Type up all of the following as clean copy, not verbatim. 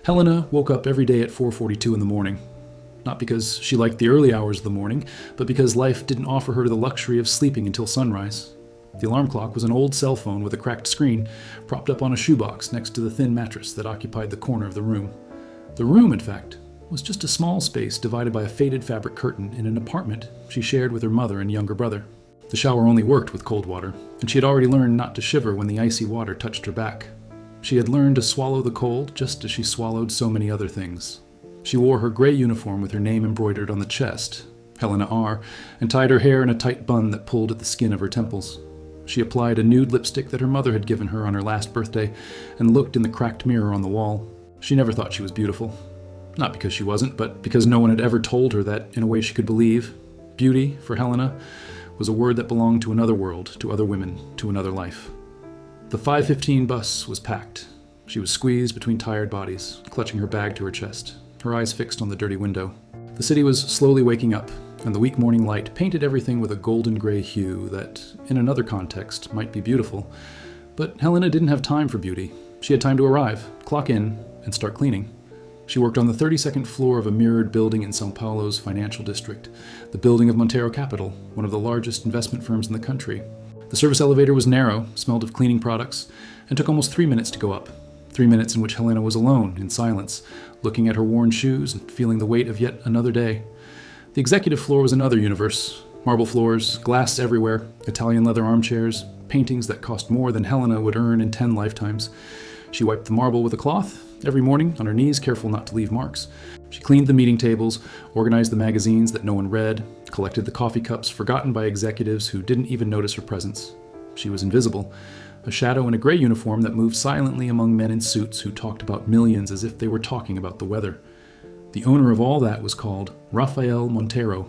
Helena woke up every day at 4:42 in the morning. Not because she liked the early hours of the morning, but because life didn't offer her the luxury of sleeping until sunrise. The alarm clock was an old cell phone with a cracked screen, propped up on a shoebox next to the thin mattress that occupied the corner of the room. The room, in fact, was just a small space divided by a faded fabric curtain in an apartment she shared with her mother and younger brother. The shower only worked with cold water, and she had already learned not to shiver when the icy water touched her back. She had learned to swallow the cold just as she swallowed so many other things. She wore her gray uniform with her name embroidered on the chest, Helena R., and tied her hair in a tight bun that pulled at the skin of her temples. She applied a nude lipstick that her mother had given her on her last birthday and looked in the cracked mirror on the wall. She never thought she was beautiful. Not because she wasn't, but because no one had ever told her that in a way she could believe. Beauty, for Helena, was a word that belonged to another world, to other women, to another life. The 5:15 bus was packed. She was squeezed between tired bodies, clutching her bag to her chest, her eyes fixed on the dirty window. The city was slowly waking up, and the weak morning light painted everything with a golden gray hue that, in another context, might be beautiful. But Helena didn't have time for beauty. She had time to arrive, clock in, and start cleaning. She worked on the 32nd floor of a mirrored building in São Paulo's financial district, the building of Montero Capital, one of the largest investment firms in the country. The service elevator was narrow, smelled of cleaning products, and took almost 3 minutes to go up. 3 minutes in which Helena was alone, in silence, looking at her worn shoes and feeling the weight of yet another day. The executive floor was another universe. Marble floors, glass everywhere, Italian leather armchairs, paintings that cost more than Helena would earn in 10 lifetimes. She wiped the marble with a cloth, every morning, on her knees, careful not to leave marks. She cleaned the meeting tables, organized the magazines that no one read, collected the coffee cups forgotten by executives who didn't even notice her presence. She was invisible, a shadow in a gray uniform that moved silently among men in suits who talked about millions as if they were talking about the weather. The owner of all that was called Rafael Montero.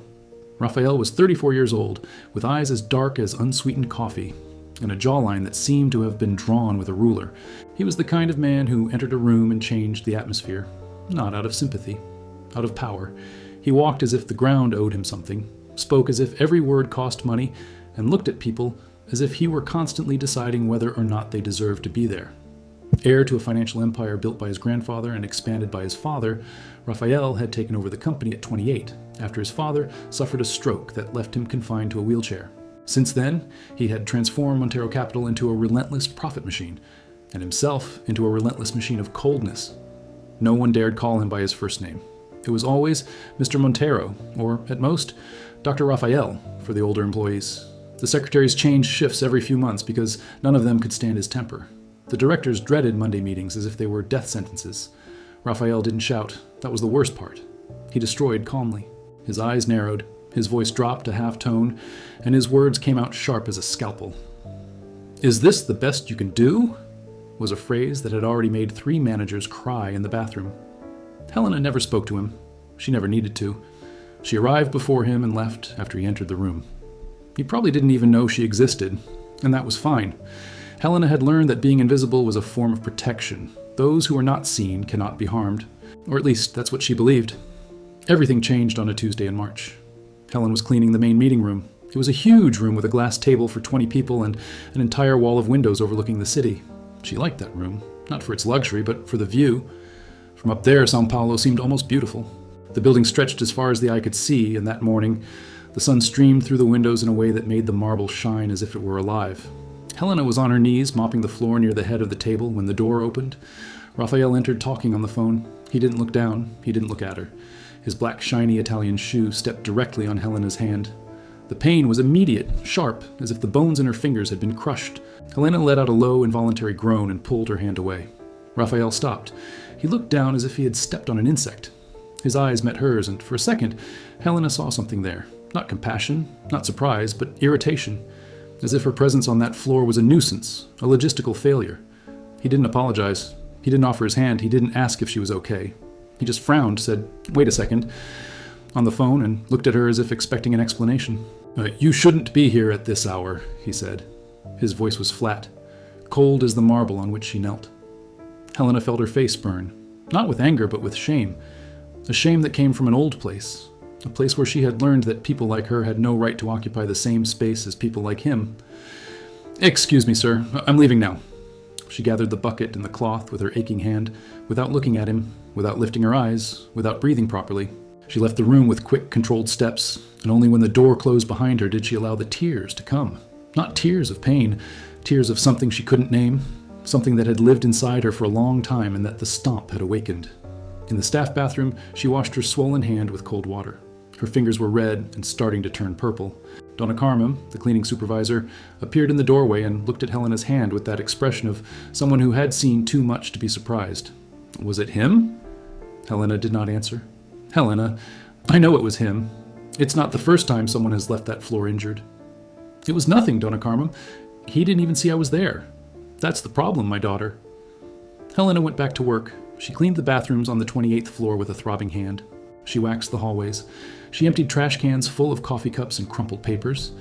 Rafael was 34 years old, with eyes as dark as unsweetened coffee, and a jawline that seemed to have been drawn with a ruler. He was the kind of man who entered a room and changed the atmosphere, not out of sympathy, out of power. He walked as if the ground owed him something, spoke as if every word cost money, and looked at people as if he were constantly deciding whether or not they deserved to be there. Heir to a financial empire built by his grandfather and expanded by his father, Rafael had taken over the company at 28, after his father suffered a stroke that left him confined to a wheelchair. Since then, he had transformed Montero Capital into a relentless profit machine, and himself into a relentless machine of coldness. No one dared call him by his first name. It was always Mr. Montero, or at most, Dr. Rafael for the older employees. The secretaries changed shifts every few months because none of them could stand his temper. The directors dreaded Monday meetings as if they were death sentences. Rafael didn't shout. That was the worst part. He destroyed calmly. His eyes narrowed, his voice dropped to half tone, and his words came out sharp as a scalpel. "Is this the best you can do?" was a phrase that had already made 3 managers cry in the bathroom. Helena never spoke to him. She never needed to. She arrived before him and left after he entered the room. He probably didn't even know she existed, and that was fine. Helena had learned that being invisible was a form of protection. Those who are not seen cannot be harmed, or at least that's what she believed. Everything changed on a Tuesday in March. Helen was cleaning the main meeting room. It was a huge room with a glass table for 20 people and an entire wall of windows overlooking the city. She liked that room, not for its luxury, but for the view. From up there, São Paulo seemed almost beautiful. The building stretched as far as the eye could see, and that morning, the sun streamed through the windows in a way that made the marble shine as if it were alive. Helena was on her knees, mopping the floor near the head of the table when the door opened. Rafael entered, talking on the phone. He didn't look down. He didn't look at her. His black, shiny Italian shoe stepped directly on Helena's hand. The pain was immediate, sharp, as if the bones in her fingers had been crushed. Helena let out a low, involuntary groan and pulled her hand away. Rafael stopped. He looked down as if he had stepped on an insect. His eyes met hers, and for a second, Helena saw something there. Not compassion, not surprise, but irritation, as if her presence on that floor was a nuisance, a logistical failure. He didn't apologize. He didn't offer his hand. He didn't ask if she was okay. He just frowned, said, "Wait a second," on the phone, and looked at her as if expecting an explanation. "You shouldn't be here at this hour," he said. His voice was flat, cold as the marble on which she knelt. Helena felt her face burn, not with anger, but with shame. A shame that came from an old place, a place where she had learned that people like her had no right to occupy the same space as people like him. "Excuse me, sir. I'm leaving now." She gathered the bucket and the cloth with her aching hand, without looking at him, without lifting her eyes, without breathing properly. She left the room with quick, controlled steps, and only when the door closed behind her did she allow the tears to come. Not tears of pain, tears of something she couldn't name, something that had lived inside her for a long time and that the stomp had awakened. In the staff bathroom, she washed her swollen hand with cold water. Her fingers were red and starting to turn purple. Donna Carmem, the cleaning supervisor, appeared in the doorway and looked at Helena's hand with that expression of someone who had seen too much to be surprised. Was it him? Helena did not answer. Helena, I know it was him. It's not the first time someone has left that floor injured. It was nothing, Donna Carmem. He didn't even see I was there. That's the problem, my daughter. Helena went back to work. She cleaned the bathrooms on the 28th floor with a throbbing hand. She waxed the hallways. She emptied trash cans full of coffee cups and crumpled papers.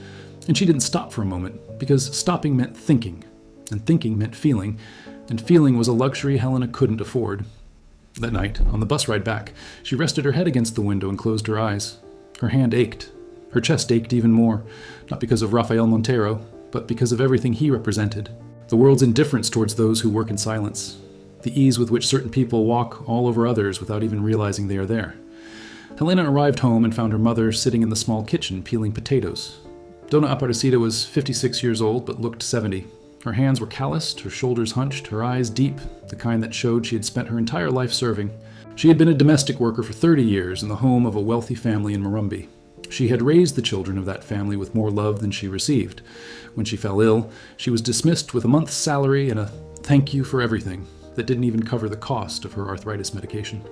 And she didn't stop for a moment, because stopping meant thinking, and thinking meant feeling, and feeling was a luxury Helena couldn't afford. That night, on the bus ride back, she rested her head against the window and closed her eyes. Her hand ached. Her chest ached even more, not because of Rafael Montero, but because of everything he represented. The world's indifference towards those who work in silence. The ease with which certain people walk all over others without even realizing they are there. Helena arrived home and found her mother sitting in the small kitchen peeling potatoes. Dona Aparecida was 56 years old but looked 70. Her hands were calloused, her shoulders hunched, her eyes deep, the kind that showed she had spent her entire life serving. She had been a domestic worker for 30 years in the home of a wealthy family in Morumbi. She had raised the children of that family with more love than she received. When she fell ill, she was dismissed with a month's salary and a thank you for everything that didn't even cover the cost of her arthritis medication.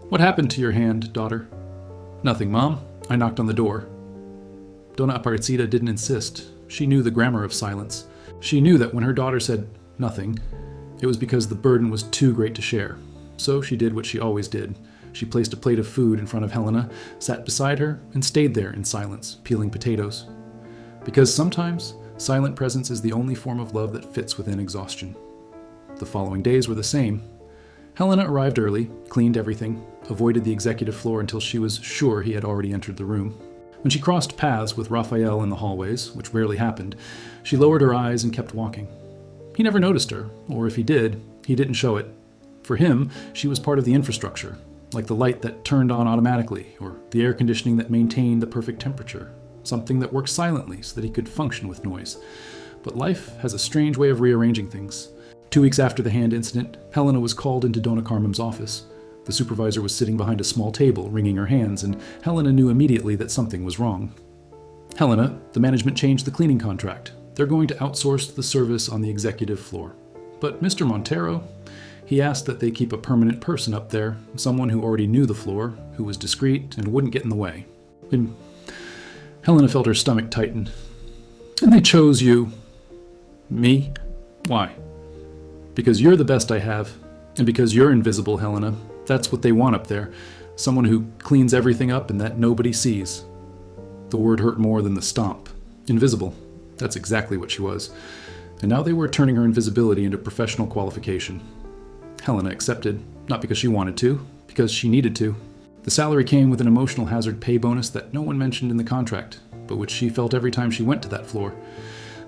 What happened to your hand, daughter? Nothing, Mom. I knocked on the door. Dona Aparecida didn't insist. She knew the grammar of silence. She knew that when her daughter said nothing, it was because the burden was too great to share. So she did what she always did. She placed a plate of food in front of Helena, sat beside her, and stayed there in silence, peeling potatoes. Because sometimes, silent presence is the only form of love that fits within exhaustion. The following days were the same. Helena arrived early, cleaned everything, avoided the executive floor until she was sure he had already entered the room. When she crossed paths with Raphael in the hallways, which rarely happened, she lowered her eyes and kept walking. He never noticed her, or if he did, he didn't show it. For him, she was part of the infrastructure, like the light that turned on automatically, or the air conditioning that maintained the perfect temperature, something that worked silently so that he could function with noise. But life has a strange way of rearranging things. 2 weeks after the hand incident, Helena was called into Dona Carmen's office. The supervisor was sitting behind a small table, wringing her hands, and Helena knew immediately that something was wrong. Helena, the management changed the cleaning contract. They're going to outsource the service on the executive floor. But Mr. Montero, he asked that they keep a permanent person up there, someone who already knew the floor, who was discreet and wouldn't get in the way. And Helena felt her stomach tighten. And they chose you. Me? Why? Because you're the best I have, and because you're invisible, Helena. That's what they want up there. Someone who cleans everything up and that nobody sees. The word hurt more than the stomp. Invisible. That's exactly what she was. And now they were turning her invisibility into professional qualification. Helena accepted, not because she wanted to, because she needed to. The salary came with an emotional hazard pay bonus that no one mentioned in the contract, but which she felt every time she went to that floor.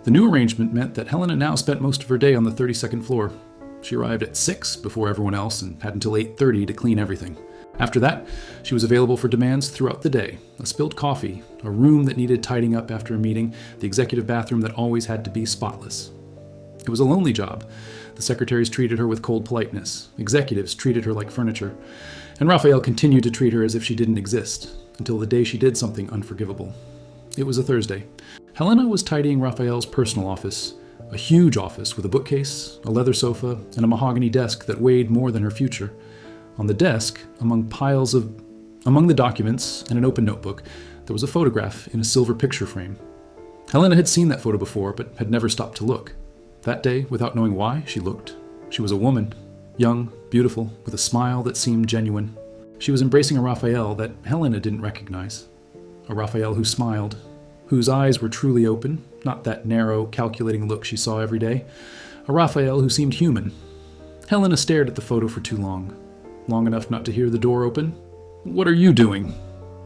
The new arrangement meant that Helena now spent most of her day on the 32nd floor. She arrived at 6 before everyone else and had until 8:30 to clean everything. After that, she was available for demands throughout the day. A spilled coffee, a room that needed tidying up after a meeting, the executive bathroom that always had to be spotless. It was a lonely job. The secretaries treated her with cold politeness. Executives treated her like furniture. And Raphael continued to treat her as if she didn't exist, until the day she did something unforgivable. It was a Thursday. Helena was tidying Raphael's personal office, a huge office with a bookcase, a leather sofa, and a mahogany desk that weighed more than her future. On the desk, among the documents and an open notebook, there was a photograph in a silver picture frame. Helena had seen that photo before, but had never stopped to look. That day, without knowing why, she looked. She was a woman, young, beautiful, with a smile that seemed genuine. She was embracing a Raphael that Helena didn't recognize. A Raphael who smiled, whose eyes were truly open, not that narrow, calculating look she saw every day. A Raphael who seemed human. Helena stared at the photo for too long. Long enough not to hear the door open. "What are you doing?"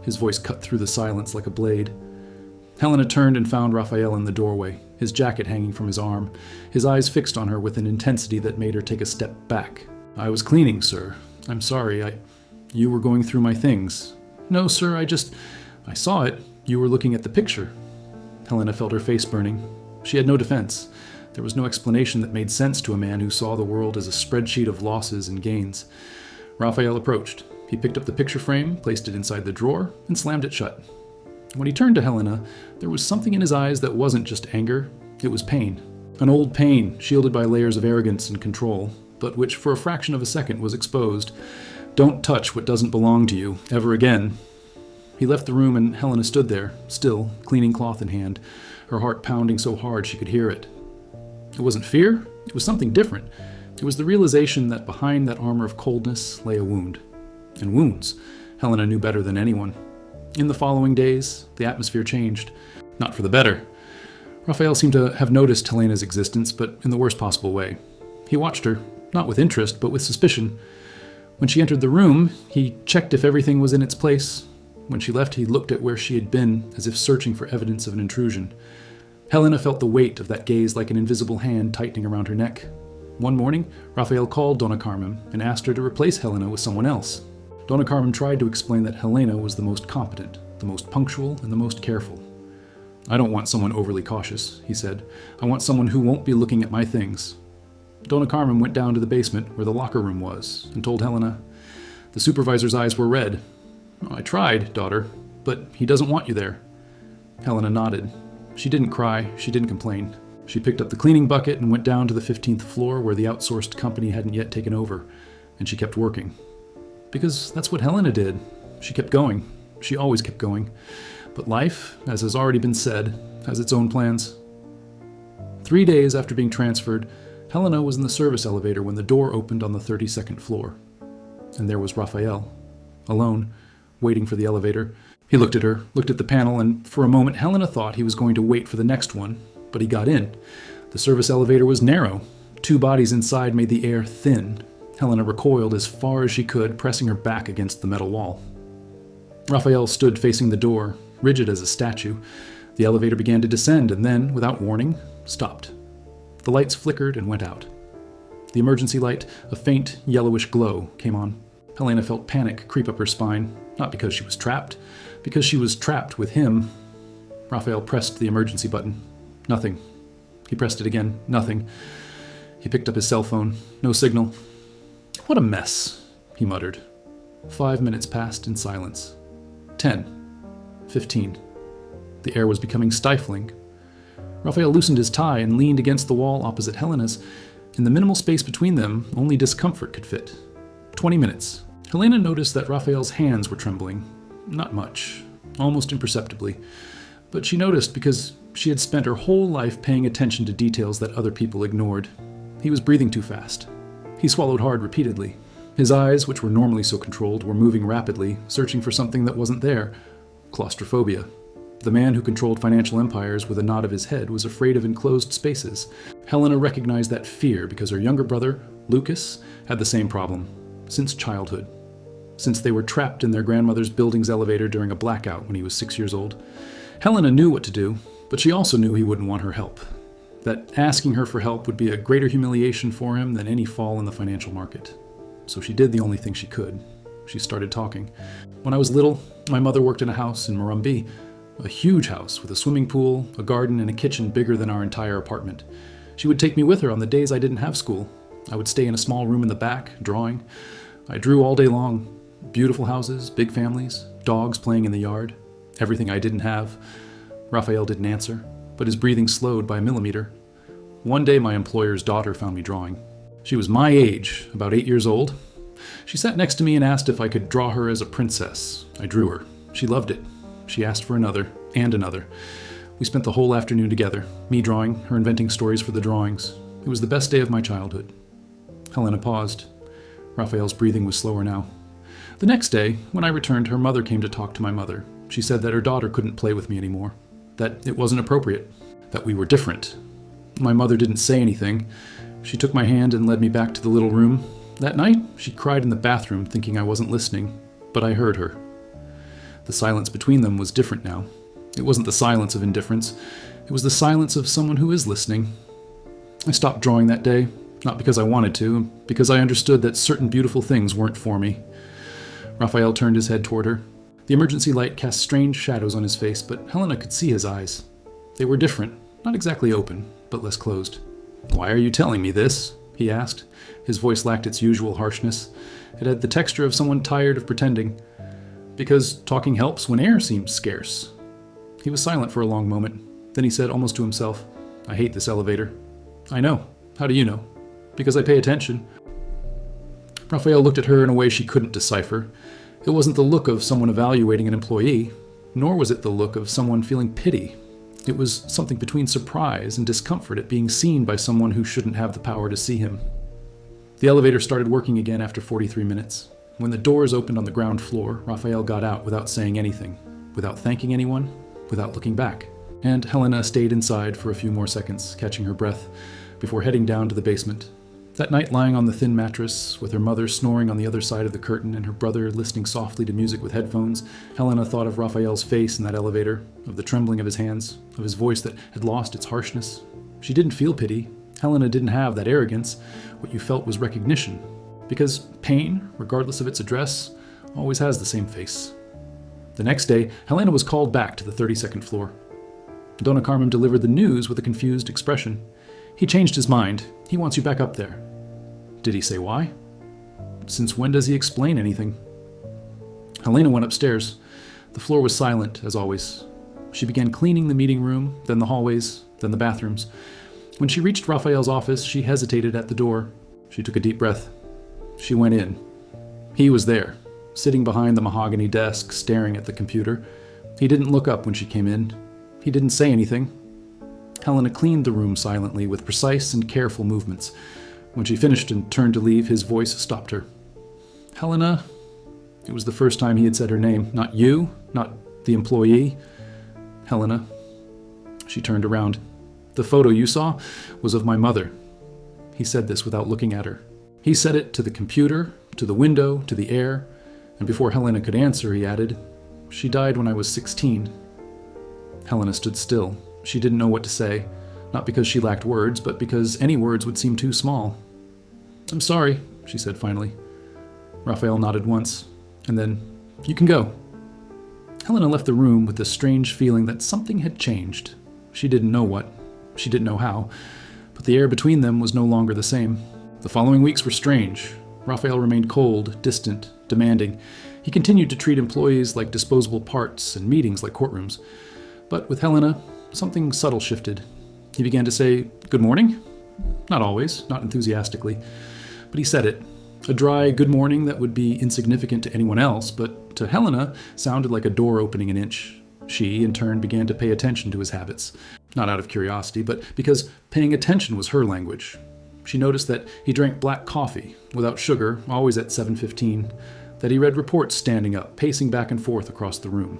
His voice cut through the silence like a blade. Helena turned and found Raphael in the doorway, his jacket hanging from his arm, his eyes fixed on her with an intensity that made her take a step back. "I was cleaning, sir. I'm sorry, You were going through my things." "No, sir, I saw it. You were looking at the picture." Helena felt her face burning. She had no defense. There was no explanation that made sense to a man who saw the world as a spreadsheet of losses and gains. Raphael approached. He picked up the picture frame, placed it inside the drawer, and slammed it shut. When he turned to Helena, there was something in his eyes that wasn't just anger, it was pain. An old pain, shielded by layers of arrogance and control, but which for a fraction of a second was exposed. "Don't touch what doesn't belong to you, ever again." He left the room and Helena stood there, still, cleaning cloth in hand, her heart pounding so hard she could hear it. It wasn't fear, it was something different. It was the realization that behind that armor of coldness lay a wound. And wounds, Helena knew better than anyone. In the following days, the atmosphere changed. Not for the better. Raphael seemed to have noticed Helena's existence, but in the worst possible way. He watched her, not with interest, but with suspicion. When she entered the room, he checked if everything was in its place. When she left, he looked at where she had been, as if searching for evidence of an intrusion. Helena felt the weight of that gaze like an invisible hand tightening around her neck. One morning, Raphael called Donna Carmen and asked her to replace Helena with someone else. Donna Carmen tried to explain that Helena was the most competent, the most punctual, and the most careful. "I don't want someone overly cautious," he said. "I want someone who won't be looking at my things." Donna Carmen went down to the basement where the locker room was and told Helena. The supervisor's eyes were red. "I tried, daughter, but he doesn't want you there." Helena nodded. She didn't cry, she didn't complain. She picked up the cleaning bucket and went down to the 15th floor where the outsourced company hadn't yet taken over, and she kept working. Because that's what Helena did. She kept going. She always kept going. But life, as has already been said, has its own plans. 3 days after being transferred, Helena was in the service elevator when the door opened on the 32nd floor. And there was Raphael, alone, waiting for the elevator. He looked at her, looked at the panel, and for a moment Helena thought he was going to wait for the next one, but he got in. The service elevator was narrow. 2 bodies inside made the air thin. Helena recoiled as far as she could, pressing her back against the metal wall. Raphael stood facing the door, rigid as a statue. The elevator began to descend and then, without warning, stopped. The lights flickered and went out. The emergency light, a faint, yellowish glow, came on. Helena felt panic creep up her spine, not because she was trapped, because she was trapped with him. Raphael pressed the emergency button. Nothing. He pressed it again. Nothing. He picked up his cell phone. No signal. "What a mess," he muttered. 5 minutes passed in silence. 10. 15. The air was becoming stifling. Raphael loosened his tie and leaned against the wall opposite Helena's. In the minimal space between them, only discomfort could fit. 20 minutes. Helena noticed that Raphael's hands were trembling. Not much. Almost imperceptibly. But she noticed because she had spent her whole life paying attention to details that other people ignored. He was breathing too fast. He swallowed hard repeatedly. His eyes, which were normally so controlled, were moving rapidly, searching for something that wasn't there. Claustrophobia. The man who controlled financial empires with a nod of his head was afraid of enclosed spaces. Helena recognized that fear because her younger brother, Lucas, had the same problem, since childhood. Since they were trapped in their grandmother's building's elevator during a blackout when he was 6 years old. Helena knew what to do, but she also knew he wouldn't want her help. That asking her for help would be a greater humiliation for him than any fall in the financial market. So she did the only thing she could. She started talking. "When I was little, my mother worked in a house in Murrumbee. A huge house with a swimming pool, a garden, and a kitchen bigger than our entire apartment. She would take me with her on the days I didn't have school. I would stay in a small room in the back, drawing. I drew all day long. Beautiful houses, big families, dogs playing in the yard. Everything I didn't have." Raphael didn't answer, but his breathing slowed by a millimeter. "One day my employer's daughter found me drawing. She was my age, about 8 years old. She sat next to me and asked if I could draw her as a princess. I drew her. She loved it. She asked for another, and another. We spent the whole afternoon together, me drawing, her inventing stories for the drawings. It was the best day of my childhood." Helena paused. Raphael's breathing was slower now. "The next day, when I returned, her mother came to talk to my mother. She said that her daughter couldn't play with me anymore, that it wasn't appropriate, that we were different. My mother didn't say anything. She took my hand and led me back to the little room. That night, she cried in the bathroom, thinking I wasn't listening, but I heard her. The silence between them was different now. It wasn't the silence of indifference. It was the silence of someone who is listening. I stopped drawing that day, not because I wanted to, because I understood that certain beautiful things weren't for me. Raphael turned his head toward her. The emergency light cast strange shadows on his face, but Helena could see his eyes. They were different, not exactly open, but less closed. "Why are you telling me this?" he asked. His voice lacked its usual harshness. It had the texture of someone tired of pretending. "Because talking helps when air seems scarce." He was silent for a long moment. Then he said, almost to himself, "I hate this elevator." "I know. How do you know?" "Because I pay attention." Raphael looked at her in a way she couldn't decipher. It wasn't the look of someone evaluating an employee, nor was it the look of someone feeling pity. It was something between surprise and discomfort at being seen by someone who shouldn't have the power to see him. The elevator started working again after 43 minutes. When the doors opened on the ground floor, Raphael got out without saying anything, without thanking anyone, without looking back. And Helena stayed inside for a few more seconds, catching her breath, before heading down to the basement. That night, lying on the thin mattress, with her mother snoring on the other side of the curtain and her brother listening softly to music with headphones, Helena thought of Raphael's face in that elevator, of the trembling of his hands, of his voice that had lost its harshness. She didn't feel pity. Helena didn't have that arrogance. What you felt was recognition. Because pain, regardless of its address, always has the same face. The next day, Helena was called back to the 32nd floor. Donna Carmen delivered the news with a confused expression. "He changed his mind. He wants you back up there." "Did he say why?" "Since when does he explain anything?" Helena went upstairs. The floor was silent, as always. She began cleaning the meeting room, then the hallways, then the bathrooms. When she reached Raphael's office, she hesitated at the door. She took a deep breath. She went in. He was there, sitting behind the mahogany desk, staring at the computer. He didn't look up when she came in. He didn't say anything. Helena cleaned the room silently with precise and careful movements. When she finished and turned to leave, his voice stopped her. "Helena." It was the first time he had said her name. Not you, not the employee. "Helena." She turned around. "The photo you saw was of my mother." He said this without looking at her. He said it to the computer, to the window, to the air, and before Helena could answer, he added, "She died when I was 16. Helena stood still. She didn't know what to say, not because she lacked words, but because any words would seem too small. "I'm sorry," she said finally. Raphael nodded once, and then, "You can go." Helena left the room with this strange feeling that something had changed. She didn't know what. She didn't know how. But the air between them was no longer the same. The following weeks were strange. Raphael remained cold, distant, demanding. He continued to treat employees like disposable parts and meetings like courtrooms. But with Helena, something subtle shifted. He began to say, "Good morning?" Not always, not enthusiastically. But he said it. A dry good morning that would be insignificant to anyone else, but to Helena sounded like a door opening an inch. She, in turn, began to pay attention to his habits. Not out of curiosity, but because paying attention was her language. She noticed that he drank black coffee, without sugar, always at 7:15, that he read reports standing up, pacing back and forth across the room,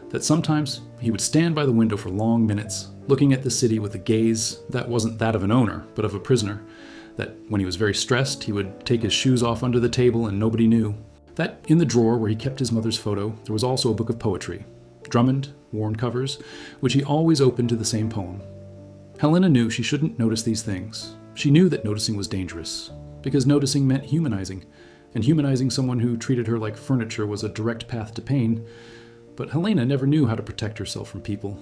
that sometimes he would stand by the window for long minutes, looking at the city with a gaze that wasn't that of an owner, but of a prisoner, that when he was very stressed, he would take his shoes off under the table and nobody knew, that in the drawer where he kept his mother's photo, there was also a book of poetry, Drummond, worn covers, which he always opened to the same poem. Helena knew she shouldn't notice these things. She knew that noticing was dangerous, because noticing meant humanizing, and humanizing someone who treated her like furniture was a direct path to pain. But Helena never knew how to protect herself from people.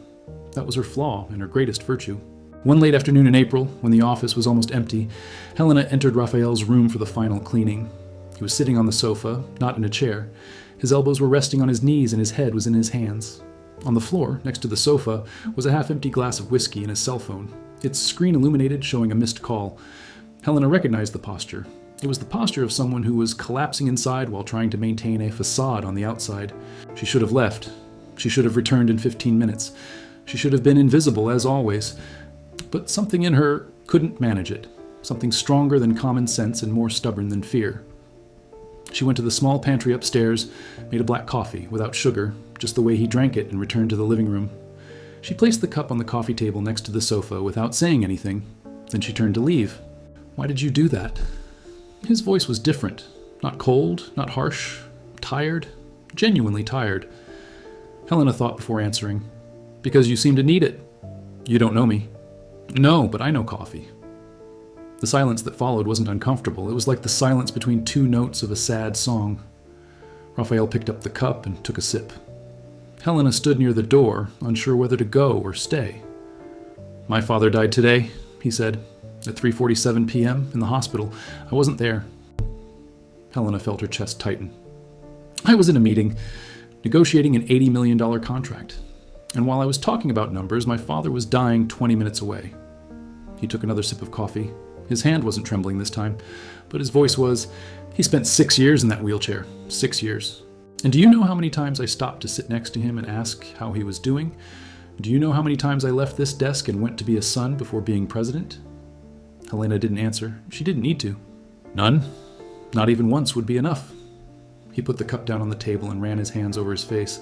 That was her flaw and her greatest virtue. One late afternoon in April, when the office was almost empty, Helena entered Raphael's room for the final cleaning. He was sitting on the sofa, not in a chair. His elbows were resting on his knees and his head was in his hands. On the floor, next to the sofa, was a half-empty glass of whiskey and his cell phone, its screen illuminated, showing a missed call. Helena recognized the posture. It was the posture of someone who was collapsing inside while trying to maintain a facade on the outside. She should have left. She should have returned in 15 minutes. She should have been invisible, as always. But something in her couldn't manage it. Something stronger than common sense and more stubborn than fear. She went to the small pantry upstairs, made a black coffee, without sugar, just the way he drank it, and returned to the living room. She placed the cup on the coffee table next to the sofa without saying anything. Then she turned to leave. "Why did you do that?" His voice was different. Not cold, not harsh. Tired. Genuinely tired. Helena thought before answering. "Because you seem to need it." You don't know me. No, but I know coffee. The silence that followed wasn't uncomfortable. It was like the silence between two notes of a sad song. Raphael picked up the cup and took a sip. Helena stood near the door, unsure whether to go or stay. My father died today, he said, at 3:47 p.m. in the hospital. I wasn't there. Helena felt her chest tighten. I was in a meeting, negotiating an $80 million contract. And while I was talking about numbers, my father was dying 20 minutes away. He took another sip of coffee. His hand wasn't trembling this time, but his voice was, he spent 6 years in that wheelchair. 6 years. And do you know how many times I stopped to sit next to him and ask how he was doing? Do you know how many times I left this desk and went to be a son before being president? Helena didn't answer. She didn't need to. None. Not even once would be enough. He put the cup down on the table and ran his hands over his face.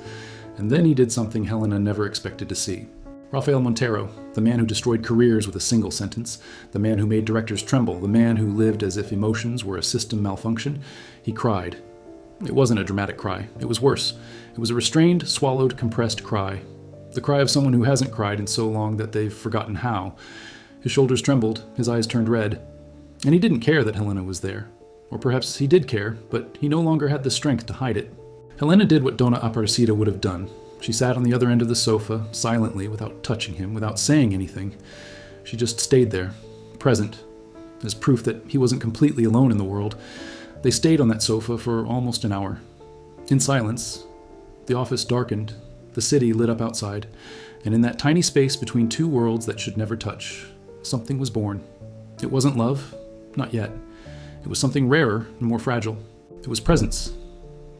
And then he did something Helena never expected to see. Rafael Montero, the man who destroyed careers with a single sentence, the man who made directors tremble, the man who lived as if emotions were a system malfunction, he cried. It wasn't a dramatic cry. It was worse. It was a restrained, swallowed, compressed cry. The cry of someone who hasn't cried in so long that they've forgotten how. His shoulders trembled, his eyes turned red. And he didn't care that Helena was there. Or perhaps he did care, but he no longer had the strength to hide it. Helena did what Dona Aparecida would have done. She sat on the other end of the sofa, silently, without touching him, without saying anything. She just stayed there, present, as proof that he wasn't completely alone in the world. They stayed on that sofa for almost an hour. In silence, the office darkened, the city lit up outside, and in that tiny space between two worlds that should never touch, something was born. It wasn't love, not yet. It was something rarer and more fragile. It was presence.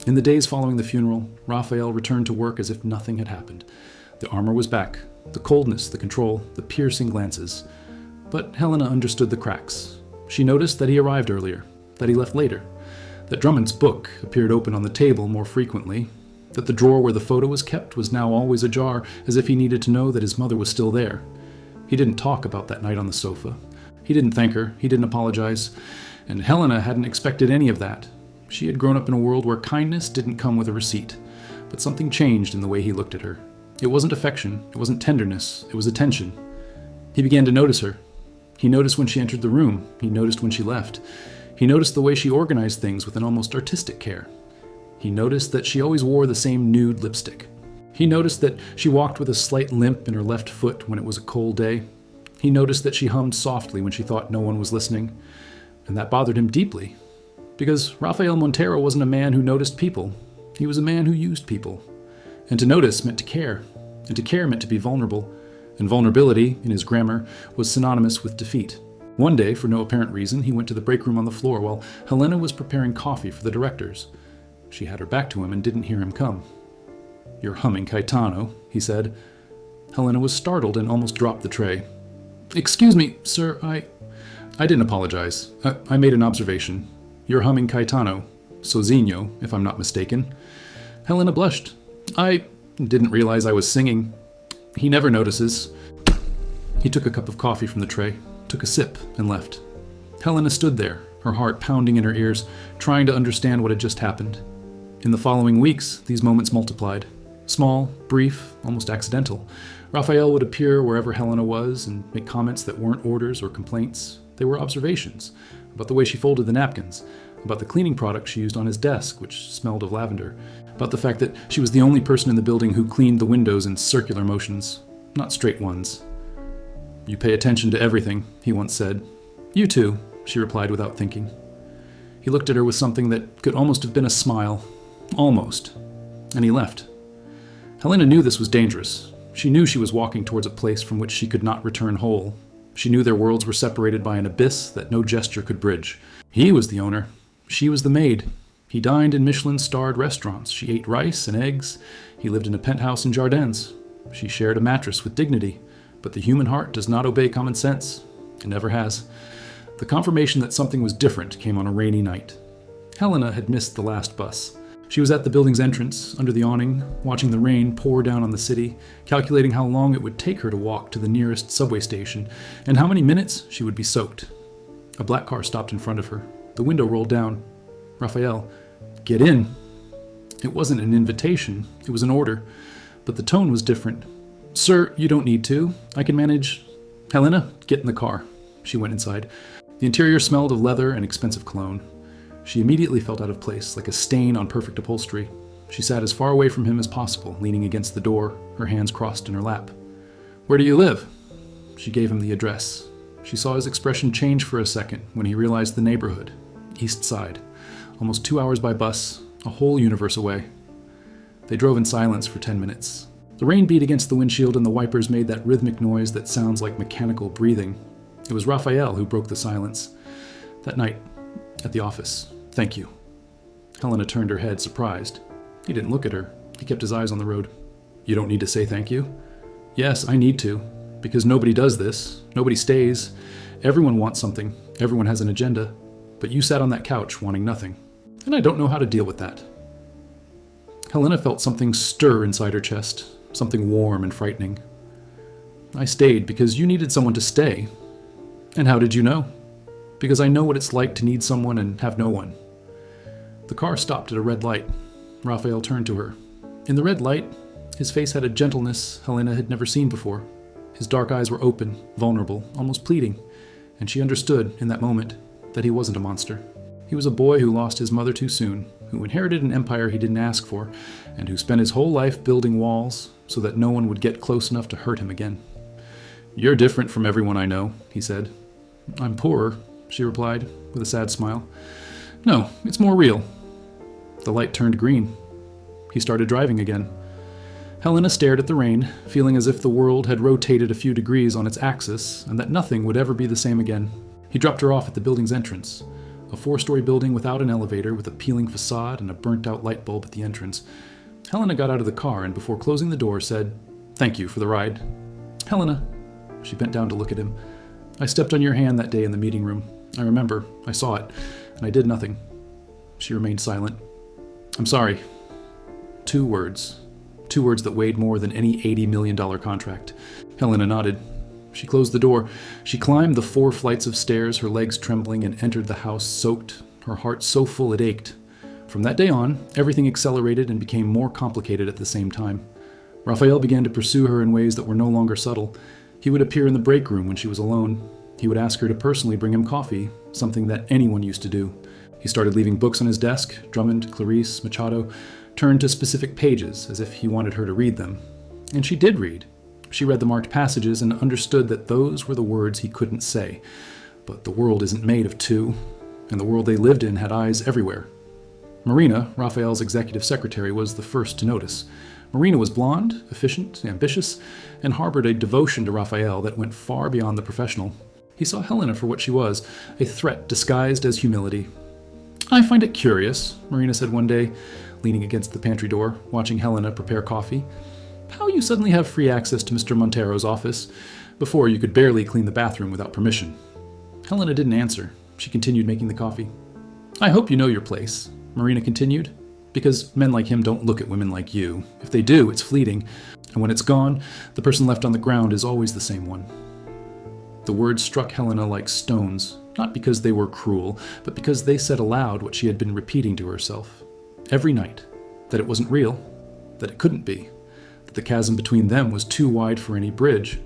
In the days following the funeral, Raphael returned to work as if nothing had happened. The armor was back, the coldness, the control, the piercing glances. But Helena understood the cracks. She noticed that he arrived earlier, that he left later, that Drummond's book appeared open on the table more frequently, that the drawer where the photo was kept was now always ajar, as if he needed to know that his mother was still there. He didn't talk about that night on the sofa. He didn't thank her. He didn't apologize. And Helena hadn't expected any of that. She had grown up in a world where kindness didn't come with a receipt. But something changed in the way he looked at her. It wasn't affection. It wasn't tenderness. It was attention. He began to notice her. He noticed when she entered the room. He noticed when she left. He noticed the way she organized things with an almost artistic care. He noticed that she always wore the same nude lipstick. He noticed that she walked with a slight limp in her left foot when it was a cold day. He noticed that she hummed softly when she thought no one was listening. And that bothered him deeply. Because Rafael Montero wasn't a man who noticed people. He was a man who used people. And to notice meant to care. And to care meant to be vulnerable. And vulnerability, in his grammar, was synonymous with defeat. One day, for no apparent reason, he went to the break room on the floor while Helena was preparing coffee for the directors. She had her back to him and didn't hear him come. You're humming Caetano, he said. Helena was startled and almost dropped the tray. Excuse me, sir, I didn't apologize. I made an observation. You're humming Caetano. Sozinho, if I'm not mistaken. Helena blushed. I didn't realize I was singing. He never notices. He took a cup of coffee from the tray, took a sip, and left. Helena stood there, her heart pounding in her ears, trying to understand what had just happened. In the following weeks, these moments multiplied. Small, brief, almost accidental. Raphael would appear wherever Helena was and make comments that weren't orders or complaints. They were observations about the way she folded the napkins, about the cleaning product she used on his desk, which smelled of lavender, about the fact that she was the only person in the building who cleaned the windows in circular motions, not straight ones. You pay attention to everything, he once said. You too, she replied without thinking. He looked at her with something that could almost have been a smile. Almost. And he left. Helena knew this was dangerous. She knew she was walking towards a place from which she could not return whole. She knew their worlds were separated by an abyss that no gesture could bridge. He was the owner. She was the maid. He dined in Michelin-starred restaurants. She ate rice and eggs. He lived in a penthouse in Jardins. She shared a mattress with dignity. But the human heart does not obey common sense. It never has. The confirmation that something was different came on a rainy night. Helena had missed the last bus. She was at the building's entrance, under the awning, watching the rain pour down on the city, calculating how long it would take her to walk to the nearest subway station, and how many minutes she would be soaked. A black car stopped in front of her. The window rolled down. Raphael, get in. It wasn't an invitation, it was an order, but the tone was different. Sir, you don't need to. I can manage. Helena, get in the car. She went inside. The interior smelled of leather and expensive cologne. She immediately felt out of place, like a stain on perfect upholstery. She sat as far away from him as possible, leaning against the door, her hands crossed in her lap. Where do you live? She gave him the address. She saw his expression change for a second when he realized the neighborhood. East Side. Almost 2 hours by bus, a whole universe away. They drove in silence for 10 minutes. The rain beat against the windshield and the wipers made that rhythmic noise that sounds like mechanical breathing. It was Raphael who broke the silence. That night, at the office. Thank you. Helena turned her head, surprised. He didn't look at her. He kept his eyes on the road. You don't need to say thank you? Yes, I need to. Because nobody does this. Nobody stays. Everyone wants something. Everyone has an agenda. But you sat on that couch wanting nothing. And I don't know how to deal with that. Helena felt something stir inside her chest. Something warm and frightening. I stayed because you needed someone to stay. And how did you know? Because I know what it's like to need someone and have no one. The car stopped at a red light. Raphael turned to her. In the red light, his face had a gentleness Helena had never seen before. His dark eyes were open, vulnerable, almost pleading, and she understood, in that moment, that he wasn't a monster. He was a boy who lost his mother too soon, who inherited an empire he didn't ask for, and who spent his whole life building walls so that no one would get close enough to hurt him again. You're different from everyone I know, he said. I'm poorer, she replied, with a sad smile. No, it's more real. The light turned green. He started driving again. Helena stared at the rain, feeling as if the world had rotated a few degrees on its axis and that nothing would ever be the same again. He dropped her off at the building's entrance, a 4-story building without an elevator with a peeling facade and a burnt-out light bulb at the entrance. Helena got out of the car and before closing the door said, Thank you for the ride. Helena. She bent down to look at him. I stepped on your hand that day in the meeting room. I remember. I saw it. And I did nothing. She remained silent. I'm sorry. 2 words. 2 words that weighed more than any $80 million contract. Helena nodded. She closed the door. She climbed the 4 flights of stairs, her legs trembling, and entered the house soaked, her heart so full it ached. From that day on, everything accelerated and became more complicated at the same time. Raphael began to pursue her in ways that were no longer subtle. He would appear in the break room when she was alone. He would ask her to personally bring him coffee, something that anyone used to do. He started leaving books on his desk, Drummond, Clarice, Machado, turned to specific pages as if he wanted her to read them. And she did read. She read the marked passages and understood that those were the words he couldn't say. But the world isn't made of 2, and the world they lived in had eyes everywhere. Marina, Raphael's executive secretary, was the first to notice. Marina was blonde, efficient, ambitious, and harbored a devotion to Raphael that went far beyond the professional. He saw Helena for what she was, a threat disguised as humility. I find it curious, Marina said one day, leaning against the pantry door, watching Helena prepare coffee. How you suddenly have free access to Mr. Montero's office. Before, you could barely clean the bathroom without permission. Helena didn't answer. She continued making the coffee. I hope you know your place, Marina continued, because men like him don't look at women like you. If they do, it's fleeting, and when it's gone, the person left on the ground is always the same one. The words struck Helena like stones, not because they were cruel, but because they said aloud what she had been repeating to herself. Every night, that it wasn't real, that it couldn't be, that the chasm between them was too wide for any bridge.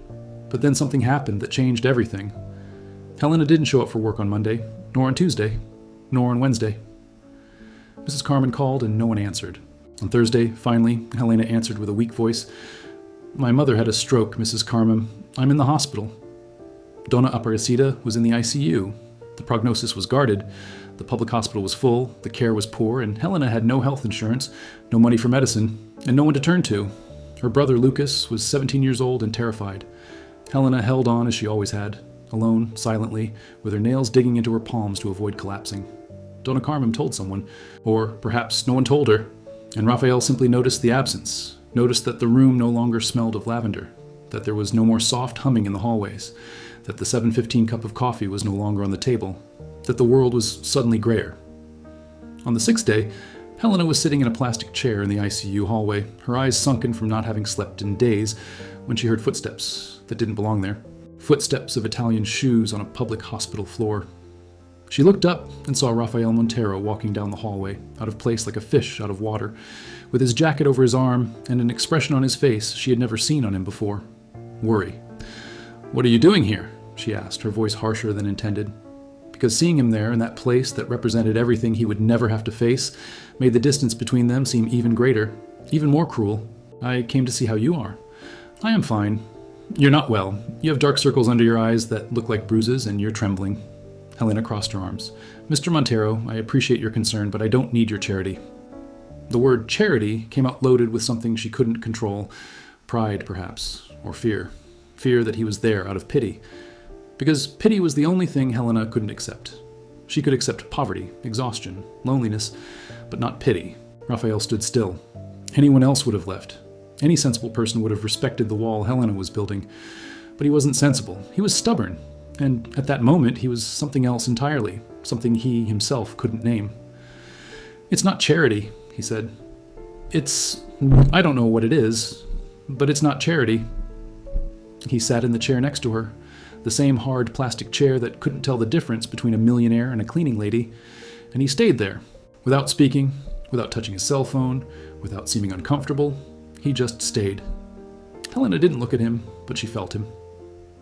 But then something happened that changed everything. Helena didn't show up for work on Monday, nor on Tuesday, nor on Wednesday. Mrs. Carmen called and no one answered. On Thursday, finally, Helena answered with a weak voice. My mother had a stroke, Mrs. Carmen. I'm in the hospital. Donna Aparecida was in the ICU. The prognosis was guarded. The public hospital was full, the care was poor, and Helena had no health insurance, no money for medicine, and no one to turn to. Her brother Lucas was 17 years old and terrified. Helena held on as she always had, alone, silently, with her nails digging into her palms to avoid collapsing. Donna Carmen told someone, or perhaps no one told her, and Raphael simply noticed the absence, noticed that the room no longer smelled of lavender, that there was no more soft humming in the hallways, that the 7:15 cup of coffee was no longer on the table, that the world was suddenly grayer. On the 6th day, Helena was sitting in a plastic chair in the ICU hallway, her eyes sunken from not having slept in days, when she heard footsteps that didn't belong there. Footsteps of Italian shoes on a public hospital floor. She looked up and saw Rafael Montero walking down the hallway, out of place like a fish out of water, with his jacket over his arm and an expression on his face she had never seen on him before. Worry. "What are you doing here?" she asked, her voice harsher than intended. Because seeing him there in that place that represented everything he would never have to face made the distance between them seem even greater, even more cruel. "I came to see how you are." "I am fine." "You're not well. You have dark circles under your eyes that look like bruises, and you're trembling." Helena crossed her arms. "Mr. Montero, I appreciate your concern, but I don't need your charity." The word charity came out loaded with something she couldn't control. Pride, perhaps, or fear. Fear that he was there out of pity. Because pity was the only thing Helena couldn't accept. She could accept poverty, exhaustion, loneliness, but not pity. Raphael stood still. Anyone else would have left. Any sensible person would have respected the wall Helena was building. But he wasn't sensible. He was stubborn. And at that moment, he was something else entirely, something he himself couldn't name. "It's not charity," he said. I don't know what it is, but it's not charity." He sat in the chair next to her, the same hard plastic chair that couldn't tell the difference between a millionaire and a cleaning lady, and he stayed there, without speaking, without touching his cell phone, without seeming uncomfortable. He just stayed. Helena didn't look at him, but she felt him.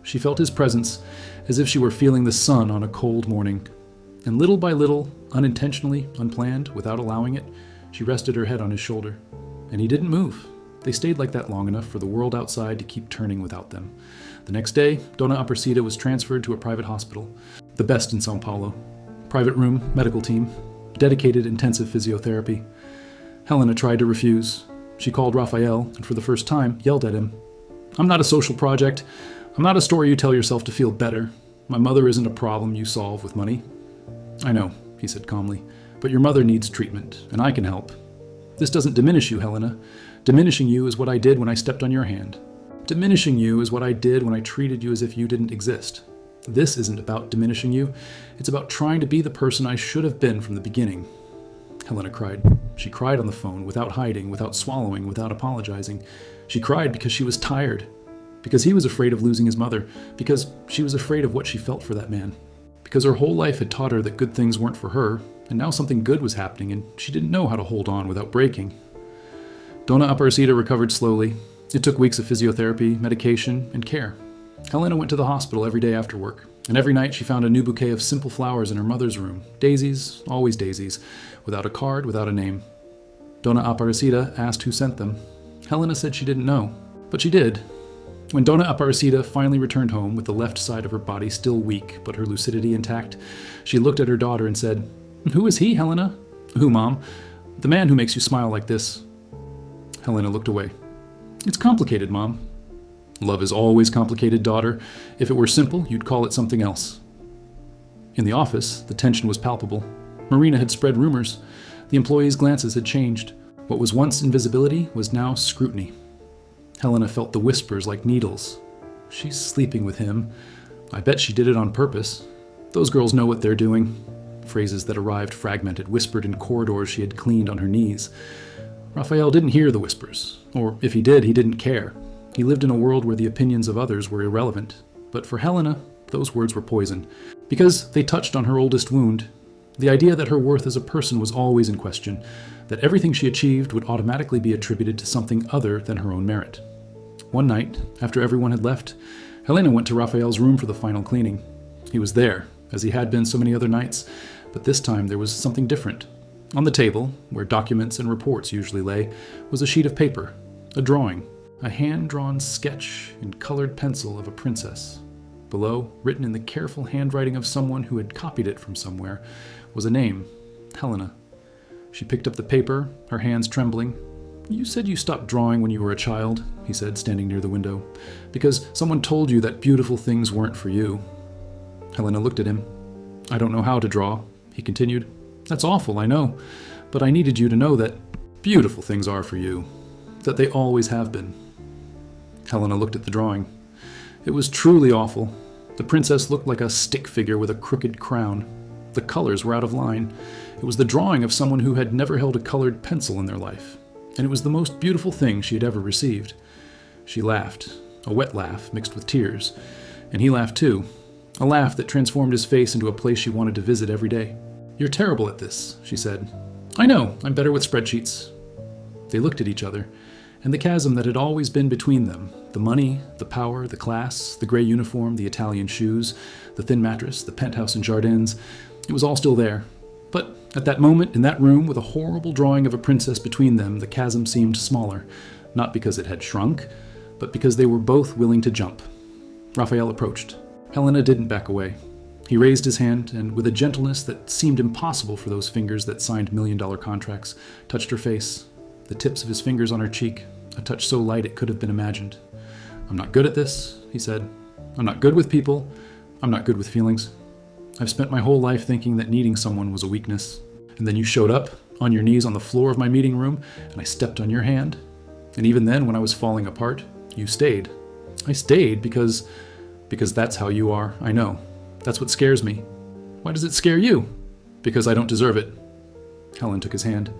She felt his presence, as if she were feeling the sun on a cold morning. And little by little, unintentionally, unplanned, without allowing it, she rested her head on his shoulder. And he didn't move. They stayed like that long enough for the world outside to keep turning without them. The next day, Dona Aparecida was transferred to a private hospital, the best in São Paulo. Private room, medical team, dedicated intensive physiotherapy. Helena tried to refuse. She called Rafael, and for the first time, yelled at him. "I'm not a social project. I'm not a story you tell yourself to feel better. My mother isn't a problem you solve with money." "I know," he said calmly, "but your mother needs treatment, and I can help. This doesn't diminish you, Helena. Diminishing you is what I did when I stepped on your hand. Diminishing you is what I did when I treated you as if you didn't exist. This isn't about diminishing you. It's about trying to be the person I should have been from the beginning." Helena cried. She cried on the phone, without hiding, without swallowing, without apologizing. She cried because she was tired. Because he was afraid of losing his mother. Because she was afraid of what she felt for that man. Because her whole life had taught her that good things weren't for her, and now something good was happening, and she didn't know how to hold on without breaking. Dona Aparecida recovered slowly. It took weeks of physiotherapy, medication, and care. Helena went to the hospital every day after work, and every night she found a new bouquet of simple flowers in her mother's room. Daisies, always daisies, without a card, without a name. Dona Aparecida asked who sent them. Helena said she didn't know, but she did. When Dona Aparecida finally returned home with the left side of her body still weak, but her lucidity intact, she looked at her daughter and said, "Who is he, Helena?" "Who, Mom?" "The man who makes you smile like this." Helena looked away. "It's complicated, Mom." "Love is always complicated, daughter. If it were simple, you'd call it something else." In the office, the tension was palpable. Marina had spread rumors. The employees' glances had changed. What was once invisibility was now scrutiny. Helena felt the whispers like needles. "She's sleeping with him. I bet she did it on purpose. Those girls know what they're doing." Phrases that arrived fragmented, whispered in corridors she had cleaned on her knees. Raphael didn't hear the whispers, or if he did, he didn't care. He lived in a world where the opinions of others were irrelevant. But for Helena, those words were poison, because they touched on her oldest wound. The idea that her worth as a person was always in question, that everything she achieved would automatically be attributed to something other than her own merit. One night, after everyone had left, Helena went to Raphael's room for the final cleaning. He was there, as he had been so many other nights, but this time there was something different. On the table, where documents and reports usually lay, was a sheet of paper, a drawing, a hand-drawn sketch in colored pencil of a princess. Below, written in the careful handwriting of someone who had copied it from somewhere, was a name, Helena. She picked up the paper, her hands trembling. "You said you stopped drawing when you were a child," he said, standing near the window, "because someone told you that beautiful things weren't for you." Helena looked at him. "I don't know how to draw," he continued. "That's awful, I know, but I needed you to know that beautiful things are for you, that they always have been." Helena looked at the drawing. It was truly awful. The princess looked like a stick figure with a crooked crown. The colors were out of line. It was the drawing of someone who had never held a colored pencil in their life, and it was the most beautiful thing she had ever received. She laughed, a wet laugh mixed with tears, and he laughed too. A laugh that transformed his face into a place she wanted to visit every day. "You're terrible at this," she said. "I know, I'm better with spreadsheets." They looked at each other, and the chasm that had always been between them, the money, the power, the class, the gray uniform, the Italian shoes, the thin mattress, the penthouse in Jardins, it was all still there. But at that moment, in that room, with a horrible drawing of a princess between them, the chasm seemed smaller, not because it had shrunk, but because they were both willing to jump. Raphael approached. Helena didn't back away. He raised his hand, and with a gentleness that seemed impossible for those fingers that signed million-dollar contracts, touched her face, the tips of his fingers on her cheek, a touch so light it could have been imagined. "I'm not good at this," he said. "I'm not good with people. I'm not good with feelings. I've spent my whole life thinking that needing someone was a weakness. And then you showed up, on your knees on the floor of my meeting room, and I stepped on your hand. And even then, when I was falling apart, you stayed. I stayed because that's how you are, I know. That's what scares me." "Why does it scare you?" "Because I don't deserve it." Helen took his hand.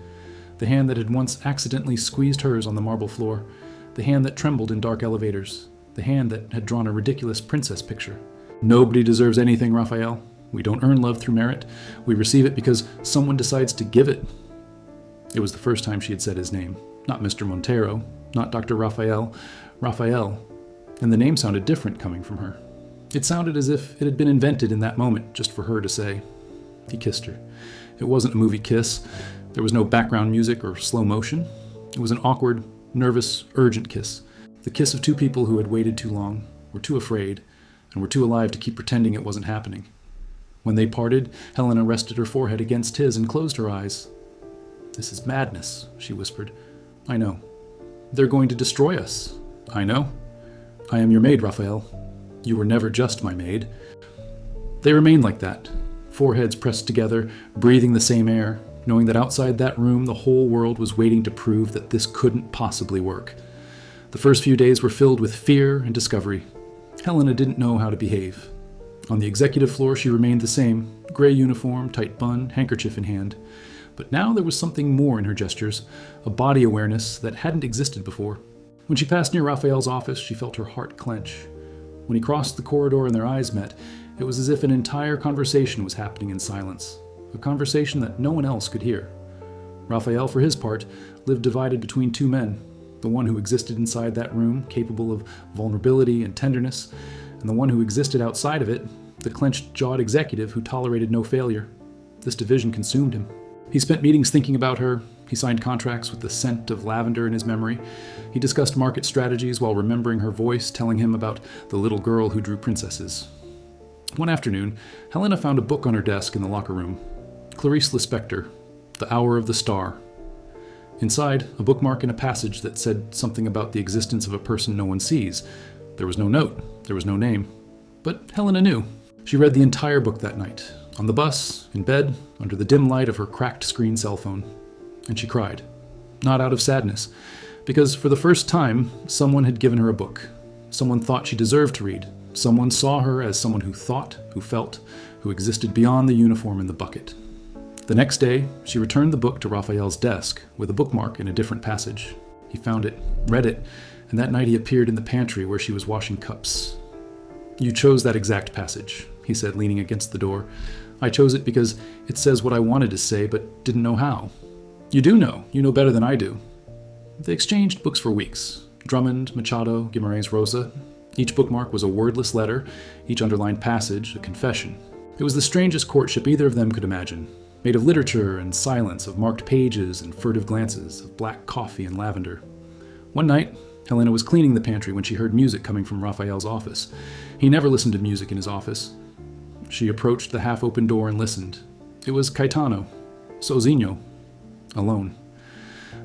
The hand that had once accidentally squeezed hers on the marble floor. The hand that trembled in dark elevators. The hand that had drawn a ridiculous princess picture. "Nobody deserves anything, Raphael. We don't earn love through merit. We receive it because someone decides to give it." It was the first time she had said his name. Not Mr. Montero, not Dr. Raphael, Raphael. And the name sounded different coming from her. It sounded as if it had been invented in that moment, just for her to say. He kissed her. It wasn't a movie kiss. There was no background music or slow motion. It was an awkward, nervous, urgent kiss. The kiss of two people who had waited too long, were too afraid, and were too alive to keep pretending it wasn't happening. When they parted, Helena rested her forehead against his and closed her eyes. "This is madness," she whispered. "I know. They're going to destroy us. I know. I am your maid, Raphael. You were never just my maid." They remained like that, foreheads pressed together, breathing the same air, knowing that outside that room the whole world was waiting to prove that this couldn't possibly work. The first few days were filled with fear and discovery. Helena didn't know how to behave. On the executive floor she remained the same, gray uniform, tight bun, handkerchief in hand. But now there was something more in her gestures, a body awareness that hadn't existed before. When she passed near Raphael's office, she felt her heart clench. When he crossed the corridor and their eyes met, it was as if an entire conversation was happening in silence, a conversation that no one else could hear. Raphael, for his part, lived divided between two men, the one who existed inside that room, capable of vulnerability and tenderness, and the one who existed outside of it, the clenched-jawed executive who tolerated no failure. This division consumed him. He spent meetings thinking about her. He signed contracts with the scent of lavender in his memory. He discussed market strategies while remembering her voice telling him about the little girl who drew princesses. One afternoon, Helena found a book on her desk in the locker room. Clarice Lispector, The Hour of the Star. Inside, a bookmark and a passage that said something about the existence of a person no one sees. There was no note. There was no name. But Helena knew. She read the entire book that night, on the bus, in bed, under the dim light of her cracked screen cell phone. And she cried. Not out of sadness, because for the first time, someone had given her a book. Someone thought she deserved to read. Someone saw her as someone who thought, who felt, who existed beyond the uniform and the bucket. The next day, she returned the book to Raphael's desk with a bookmark in a different passage. He found it, read it, and that night he appeared in the pantry where she was washing cups. "You chose that exact passage," he said, leaning against the door. "I chose it because it says what I wanted to say but didn't know how." "You do know. You know better than I do." They exchanged books for weeks. Drummond, Machado, Guimarães Rosa. Each bookmark was a wordless letter, each underlined passage, a confession. It was the strangest courtship either of them could imagine, made of literature and silence, of marked pages and furtive glances, of black coffee and lavender. One night, Helena was cleaning the pantry when she heard music coming from Raphael's office. He never listened to music in his office. She approached the half-open door and listened. It was Caetano, Sozinho, Alone.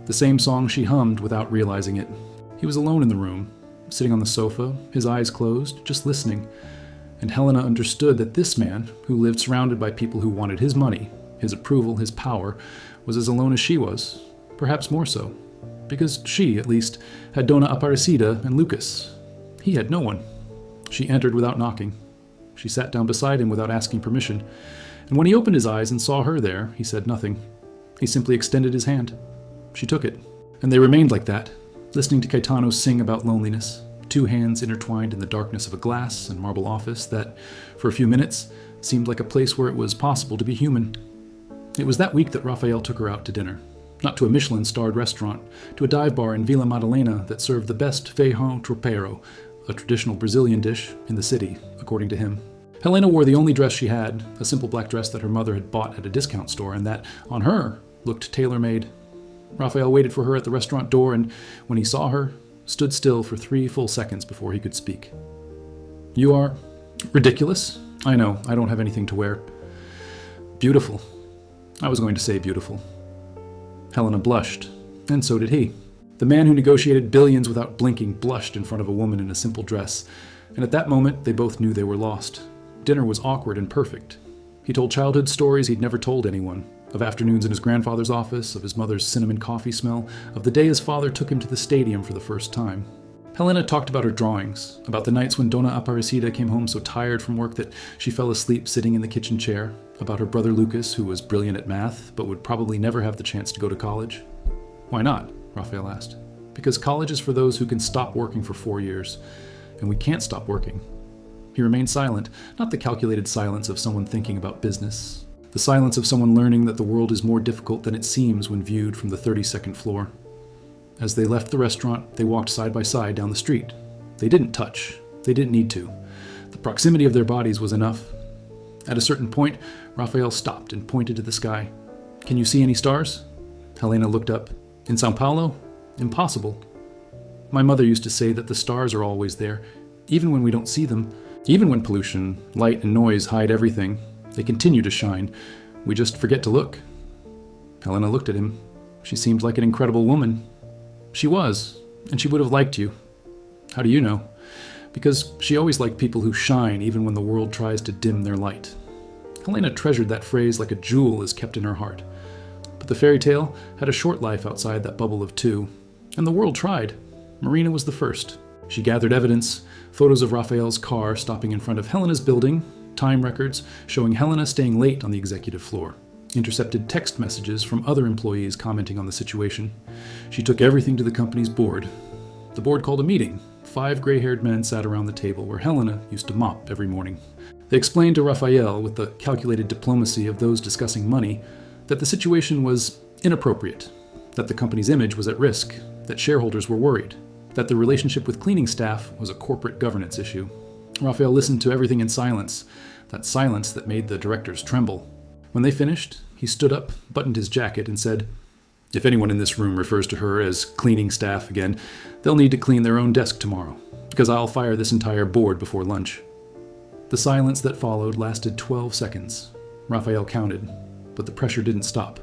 The same song she hummed without realizing it. He was alone in the room, sitting on the sofa, his eyes closed, just listening. And Helena understood that this man, who lived surrounded by people who wanted his money, his approval, his power, was as alone as she was, perhaps more so. Because she, at least, had Dona Aparecida and Lucas. He had no one. She entered without knocking. She sat down beside him without asking permission. And when he opened his eyes and saw her there, he said nothing. He simply extended his hand. She took it. And they remained like that, listening to Caetano sing about loneliness, two hands intertwined in the darkness of a glass and marble office that, for a few minutes, seemed like a place where it was possible to be human. It was that week that Raphael took her out to dinner. Not to a Michelin-starred restaurant, to a dive bar in Vila Madalena that served the best feijão tropeiro, a traditional Brazilian dish, in the city, according to him. Helena wore the only dress she had, a simple black dress that her mother had bought at a discount store, and that, on her, looked tailor-made. Raphael waited for her at the restaurant door, and when he saw her, stood still for 3 full seconds before he could speak. "You are ridiculous. I know, I don't have anything to wear. Beautiful. I was going to say beautiful." Helena blushed, and so did he. The man who negotiated billions without blinking blushed in front of a woman in a simple dress, and at that moment they both knew they were lost. Dinner was awkward and perfect. He told childhood stories he'd never told anyone, of afternoons in his grandfather's office, of his mother's cinnamon coffee smell, of the day his father took him to the stadium for the first time. Helena talked about her drawings, about the nights when Dona Aparecida came home so tired from work that she fell asleep sitting in the kitchen chair, about her brother Lucas, who was brilliant at math, but would probably never have the chance to go to college. "Why not?" Raphael asked. "Because college is for those who can stop working for 4 years, and we can't stop working." He remained silent, not the calculated silence of someone thinking about business, the silence of someone learning that the world is more difficult than it seems when viewed from the 32nd floor. As they left the restaurant, they walked side by side down the street. They didn't touch. They didn't need to. The proximity of their bodies was enough. At a certain point, Raphael stopped and pointed to the sky. "Can you see any stars?" Helena looked up. "In Sao Paulo? Impossible. My mother used to say that the stars are always there, even when we don't see them. Even when pollution, light, and noise hide everything, they continue to shine. We just forget to look." Helena looked at him. She seemed like an incredible woman. She was, and she would have liked you. How do you know? Because she always liked people who shine even when the world tries to dim their light. Helena treasured that phrase like a jewel is kept in her heart. But the fairy tale had a short life outside that bubble of 2, and the world tried. Marina was the first. She gathered evidence, photos of Raphael's car stopping in front of Helena's building, time records showing Helena staying late on the executive floor, intercepted text messages from other employees commenting on the situation. She took everything to the company's board. The board called a meeting. 5 gray-haired men sat around the table where Helena used to mop every morning. They explained to Raphael, with the calculated diplomacy of those discussing money, that the situation was inappropriate, that the company's image was at risk, that shareholders were worried, that the relationship with cleaning staff was a corporate governance issue. Raphael listened to everything in silence, that silence that made the directors tremble. When they finished, he stood up, buttoned his jacket, and said, "If anyone in this room refers to her as cleaning staff again, they'll need to clean their own desk tomorrow, because I'll fire this entire board before lunch." The silence that followed lasted 12 seconds. Raphael counted, but the pressure didn't stop.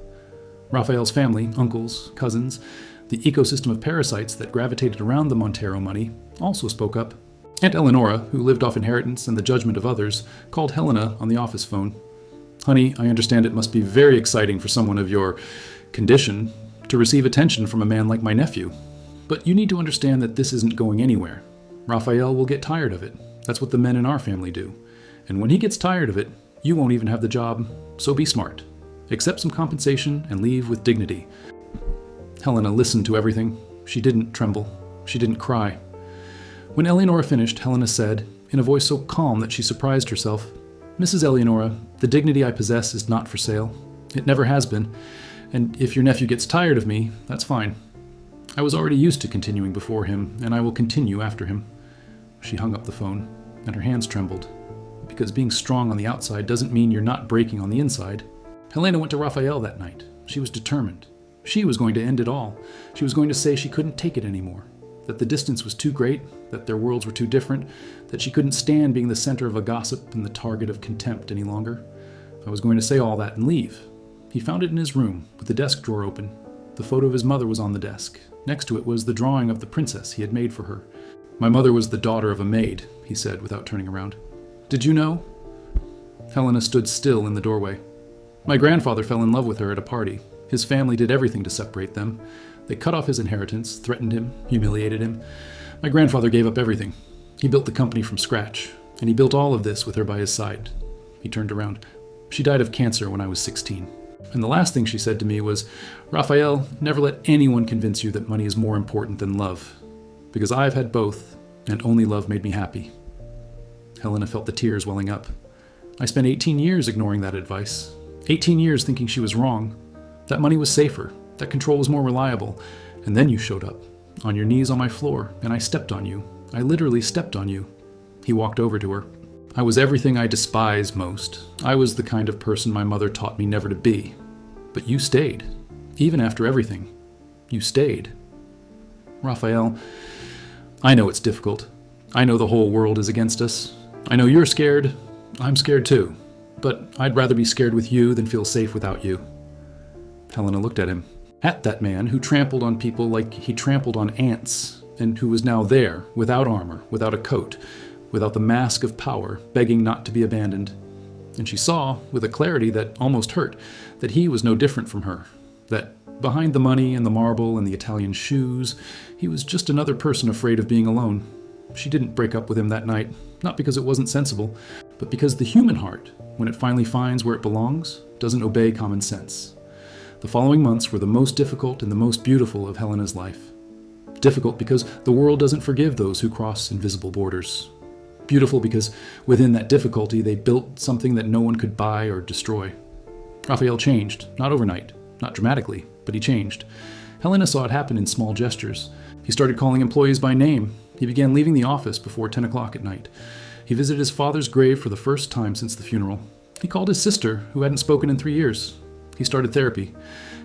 Raphael's family, uncles, cousins, the ecosystem of parasites that gravitated around the Montero money, also spoke up. Aunt Eleonora, who lived off inheritance and the judgment of others, called Helena on the office phone. "Honey, I understand it must be very exciting for someone of your condition to receive attention from a man like my nephew. But you need to understand that this isn't going anywhere. Raphael will get tired of it. That's what the men in our family do. And when he gets tired of it, you won't even have the job, so be smart. Accept some compensation and leave with dignity." Helena listened to everything. She didn't tremble. She didn't cry. When Eleonora finished, Helena said, in a voice so calm that she surprised herself, "Mrs. Eleonora, the dignity I possess is not for sale. It never has been. And if your nephew gets tired of me, that's fine. I was already used to continuing before him, and I will continue after him." She hung up the phone, and her hands trembled. Because being strong on the outside doesn't mean you're not breaking on the inside. Helena went to Raphael that night. She was determined. She was going to end it all. She was going to say she couldn't take it anymore, that the distance was too great, that their worlds were too different, that she couldn't stand being the center of a gossip and the target of contempt any longer. I was going to say all that and leave. He found it in his room, with the desk drawer open. The photo of his mother was on the desk. Next to it was the drawing of the princess he had made for her. "My mother was the daughter of a maid," he said without turning around. "Did you know?" Helena stood still in the doorway. "My grandfather fell in love with her at a party. His family did everything to separate them. They cut off his inheritance, threatened him, humiliated him. My grandfather gave up everything. He built the company from scratch, and he built all of this with her by his side." He turned around. "She died of cancer when I was 16. And the last thing she said to me was, 'Raphael, never let anyone convince you that money is more important than love. Because I've had both, and only love made me happy. Helena felt the tears welling up. I spent 18 years ignoring that advice. 18 years thinking she was wrong. That money was safer. That control was more reliable. And then you showed up, on your knees on my floor, and I stepped on you. I literally stepped on you. He walked over to her. I was everything I despise most. I was the kind of person my mother taught me never to be. But you stayed. Even after everything. You stayed. Raphael, I know it's difficult. I know the whole world is against us. I know you're scared. I'm scared too. But I'd rather be scared with you than feel safe without you. Helena looked at him. At that man who trampled on people like he trampled on ants, and who was now there, without armor, without a coat, without the mask of power, begging not to be abandoned. And she saw, with a clarity that almost hurt, that he was no different from her, that behind the money and the marble and the Italian shoes, he was just another person afraid of being alone. She didn't break up with him that night, not because it wasn't sensible, but because the human heart, when it finally finds where it belongs, doesn't obey common sense. The following months were the most difficult and the most beautiful of Helena's life. Difficult because the world doesn't forgive those who cross invisible borders. Beautiful because within that difficulty they built something that no one could buy or destroy. Raphael changed, not overnight, not dramatically, but he changed. Helena saw it happen in small gestures. He started calling employees by name. He began leaving the office before 10 o'clock at night. He visited his father's grave for the first time since the funeral. He called his sister, who hadn't spoken in 3 years. He started therapy.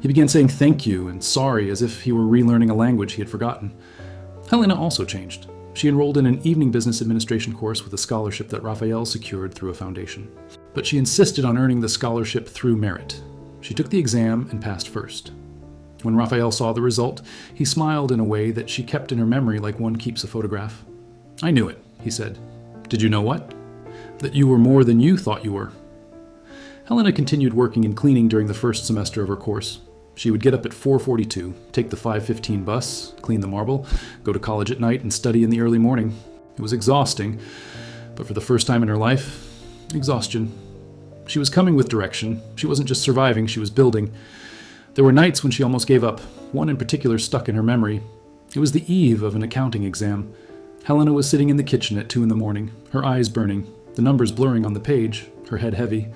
He began saying thank you and sorry as if he were relearning a language he had forgotten. Helena also changed. She enrolled in an evening business administration course with a scholarship that Raphael secured through a foundation. But she insisted on earning the scholarship through merit. She took the exam and passed first. When Raphael saw the result, he smiled in a way that she kept in her memory like one keeps a photograph. I knew it, he said. Did you know what? That you were more than you thought you were. Helena continued working in cleaning during the first semester of her course. She would get up at 4:42, take the 5:15 bus, clean the marble, go to college at night, and study in the early morning. It was exhausting, but for the first time in her life, exhaustion. She was coming with direction. She wasn't just surviving, she was building. There were nights when she almost gave up. One in particular stuck in her memory. It was the eve of an accounting exam. Helena was sitting in the kitchen at 2 a.m, her eyes burning, the numbers blurring on the page, her head heavy.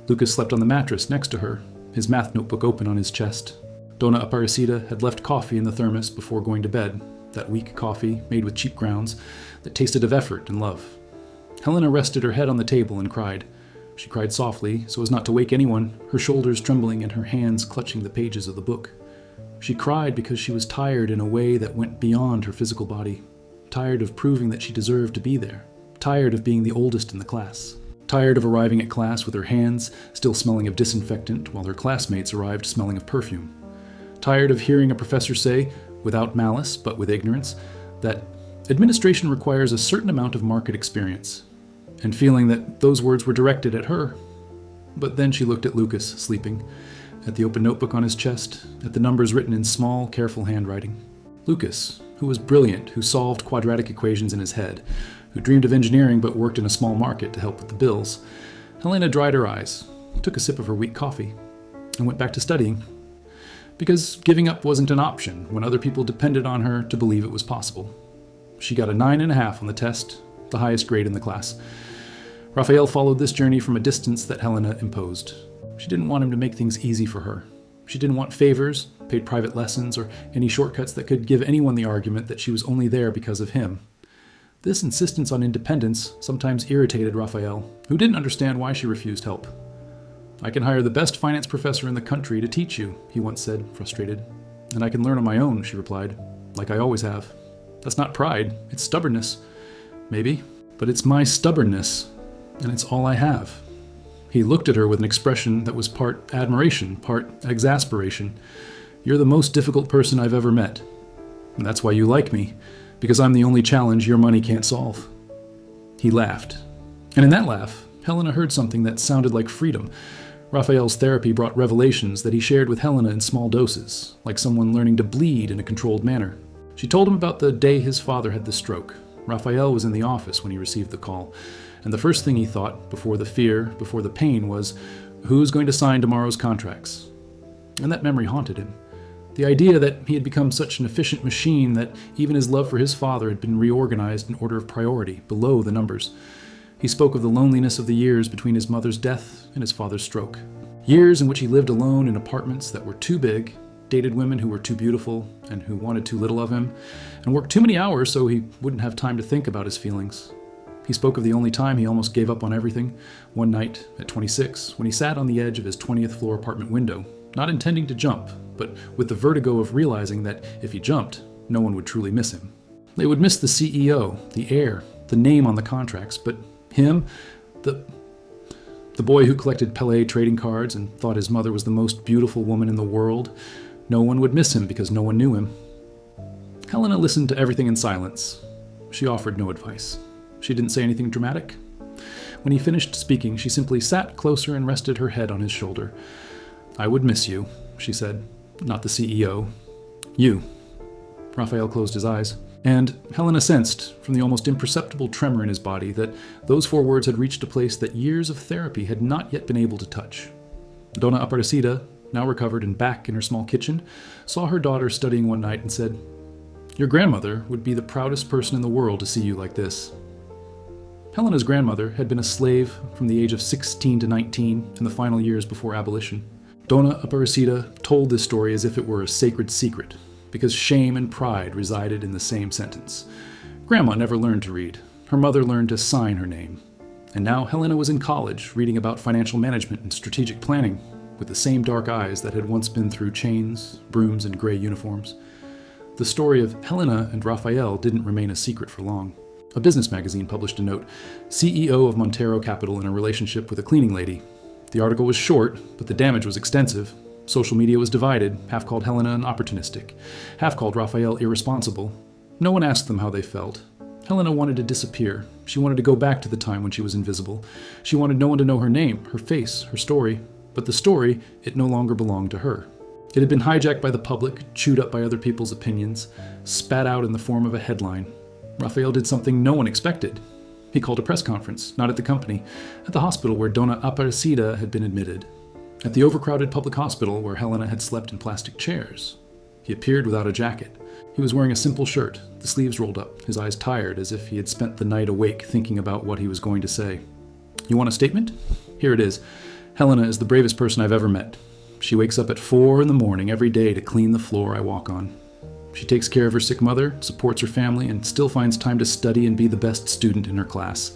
Lucas slept on the mattress next to her, his math notebook open on his chest. Donna Aparecida had left coffee in the thermos before going to bed, that weak coffee made with cheap grounds that tasted of effort and love. Helena rested her head on the table and cried. She cried softly, so as not to wake anyone, her shoulders trembling and her hands clutching the pages of the book. She cried because she was tired in a way that went beyond her physical body, tired of proving that she deserved to be there, tired of being the oldest in the class. Tired of arriving at class with her hands still smelling of disinfectant while her classmates arrived smelling of perfume. Tired of hearing a professor say, without malice but with ignorance, that administration requires a certain amount of market experience, and feeling that those words were directed at her. But then she looked at Lucas, sleeping, at the open notebook on his chest, at the numbers written in small, careful handwriting. Lucas, who was brilliant, who solved quadratic equations in his head, who dreamed of engineering but worked in a small market to help with the bills. Helena dried her eyes, took a sip of her weak coffee, and went back to studying. Because giving up wasn't an option when other people depended on her to believe it was possible. She got a 9.5 on the test, the highest grade in the class. Raphael followed this journey from a distance that Helena imposed. She didn't want him to make things easy for her. She didn't want favors, paid private lessons, or any shortcuts that could give anyone the argument that she was only there because of him. This insistence on independence sometimes irritated Raphael, who didn't understand why she refused help. I can hire the best finance professor in the country to teach you, he once said, frustrated. And I can learn on my own, she replied, like I always have. That's not pride, it's stubbornness. Maybe, but it's my stubbornness, and it's all I have. He looked at her with an expression that was part admiration, part exasperation. You're the most difficult person I've ever met. And that's why you like me. Because I'm the only challenge your money can't solve. He laughed. And in that laugh, Helena heard something that sounded like freedom. Raphael's therapy brought revelations that he shared with Helena in small doses, like someone learning to bleed in a controlled manner. She told him about the day his father had the stroke. Raphael was in the office when he received the call, and the first thing he thought, before the fear, before the pain, was, who's going to sign tomorrow's contracts? And that memory haunted him. The idea that he had become such an efficient machine that even his love for his father had been reorganized in order of priority, below the numbers. He spoke of the loneliness of the years between his mother's death and his father's stroke. Years in which he lived alone in apartments that were too big, dated women who were too beautiful and who wanted too little of him, and worked too many hours so he wouldn't have time to think about his feelings. He spoke of the only time he almost gave up on everything, one night at 26, when he sat on the edge of his 20th floor apartment window, not intending to jump, but with the vertigo of realizing that if he jumped, no one would truly miss him. They would miss the CEO, the heir, the name on the contracts, but him, the boy who collected Pelé trading cards and thought his mother was the most beautiful woman in the world, no one would miss him because no one knew him. Helena listened to everything in silence. She offered no advice. She didn't say anything dramatic. When he finished speaking, she simply sat closer and rested her head on his shoulder. "I would miss you," she said. "Not the CEO. You." Raphael closed his eyes. And Helena sensed, from the almost imperceptible tremor in his body, that those 4 words had reached a place that years of therapy had not yet been able to touch. Dona Aparecida, now recovered and back in her small kitchen, saw her daughter studying one night and said, "Your grandmother would be the proudest person in the world to see you like this." Helena's grandmother had been a slave from the age of 16 to 19 in the final years before abolition. Dona Aparecida told this story as if it were a sacred secret, because shame and pride resided in the same sentence. Grandma never learned to read. Her mother learned to sign her name. And now Helena was in college, reading about financial management and strategic planning, with the same dark eyes that had once been through chains, brooms, and gray uniforms. The story of Helena and Raphael didn't remain a secret for long. A business magazine published a note, "CEO of Montero Capital in a relationship with a cleaning lady." The article was short, but the damage was extensive. Social media was divided, half called Helena an opportunistic, half called Raphael irresponsible. No one asked them how they felt. Helena wanted to disappear. She wanted to go back to the time when she was invisible. She wanted no one to know her name, her face, her story. But the story, it no longer belonged to her. It had been hijacked by the public, chewed up by other people's opinions, spat out in the form of a headline. Raphael did something no one expected. He called a press conference, not at the company, at the hospital where Dona Aparecida had been admitted. At the overcrowded public hospital where Helena had slept in plastic chairs. He appeared without a jacket. He was wearing a simple shirt, the sleeves rolled up, his eyes tired as if he had spent the night awake thinking about what he was going to say. "You want a statement? Here it is. Helena is the bravest person I've ever met. She wakes up at 4 in the morning every day to clean the floor I walk on. She takes care of her sick mother, supports her family, and still finds time to study and be the best student in her class.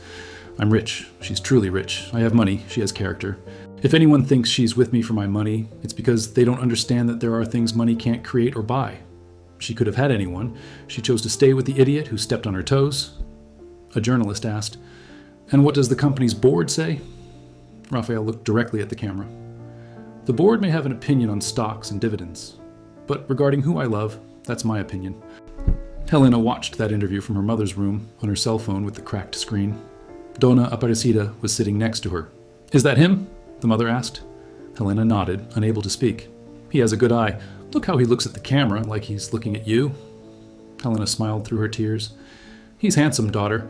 I'm rich. She's truly rich. I have money. She has character. If anyone thinks she's with me for my money, it's because they don't understand that there are things money can't create or buy. She could have had anyone. She chose to stay with the idiot who stepped on her toes." A journalist asked, "And what does the company's board say?" Raphael looked directly at the camera. "The board may have an opinion on stocks and dividends, but regarding who I love, that's my opinion." Helena watched that interview from her mother's room on her cell phone with the cracked screen. Dona Aparecida was sitting next to her. "Is that him?" the mother asked. Helena nodded, unable to speak. "He has a good eye. Look how he looks at the camera, like he's looking at you." Helena smiled through her tears. "He's handsome, daughter,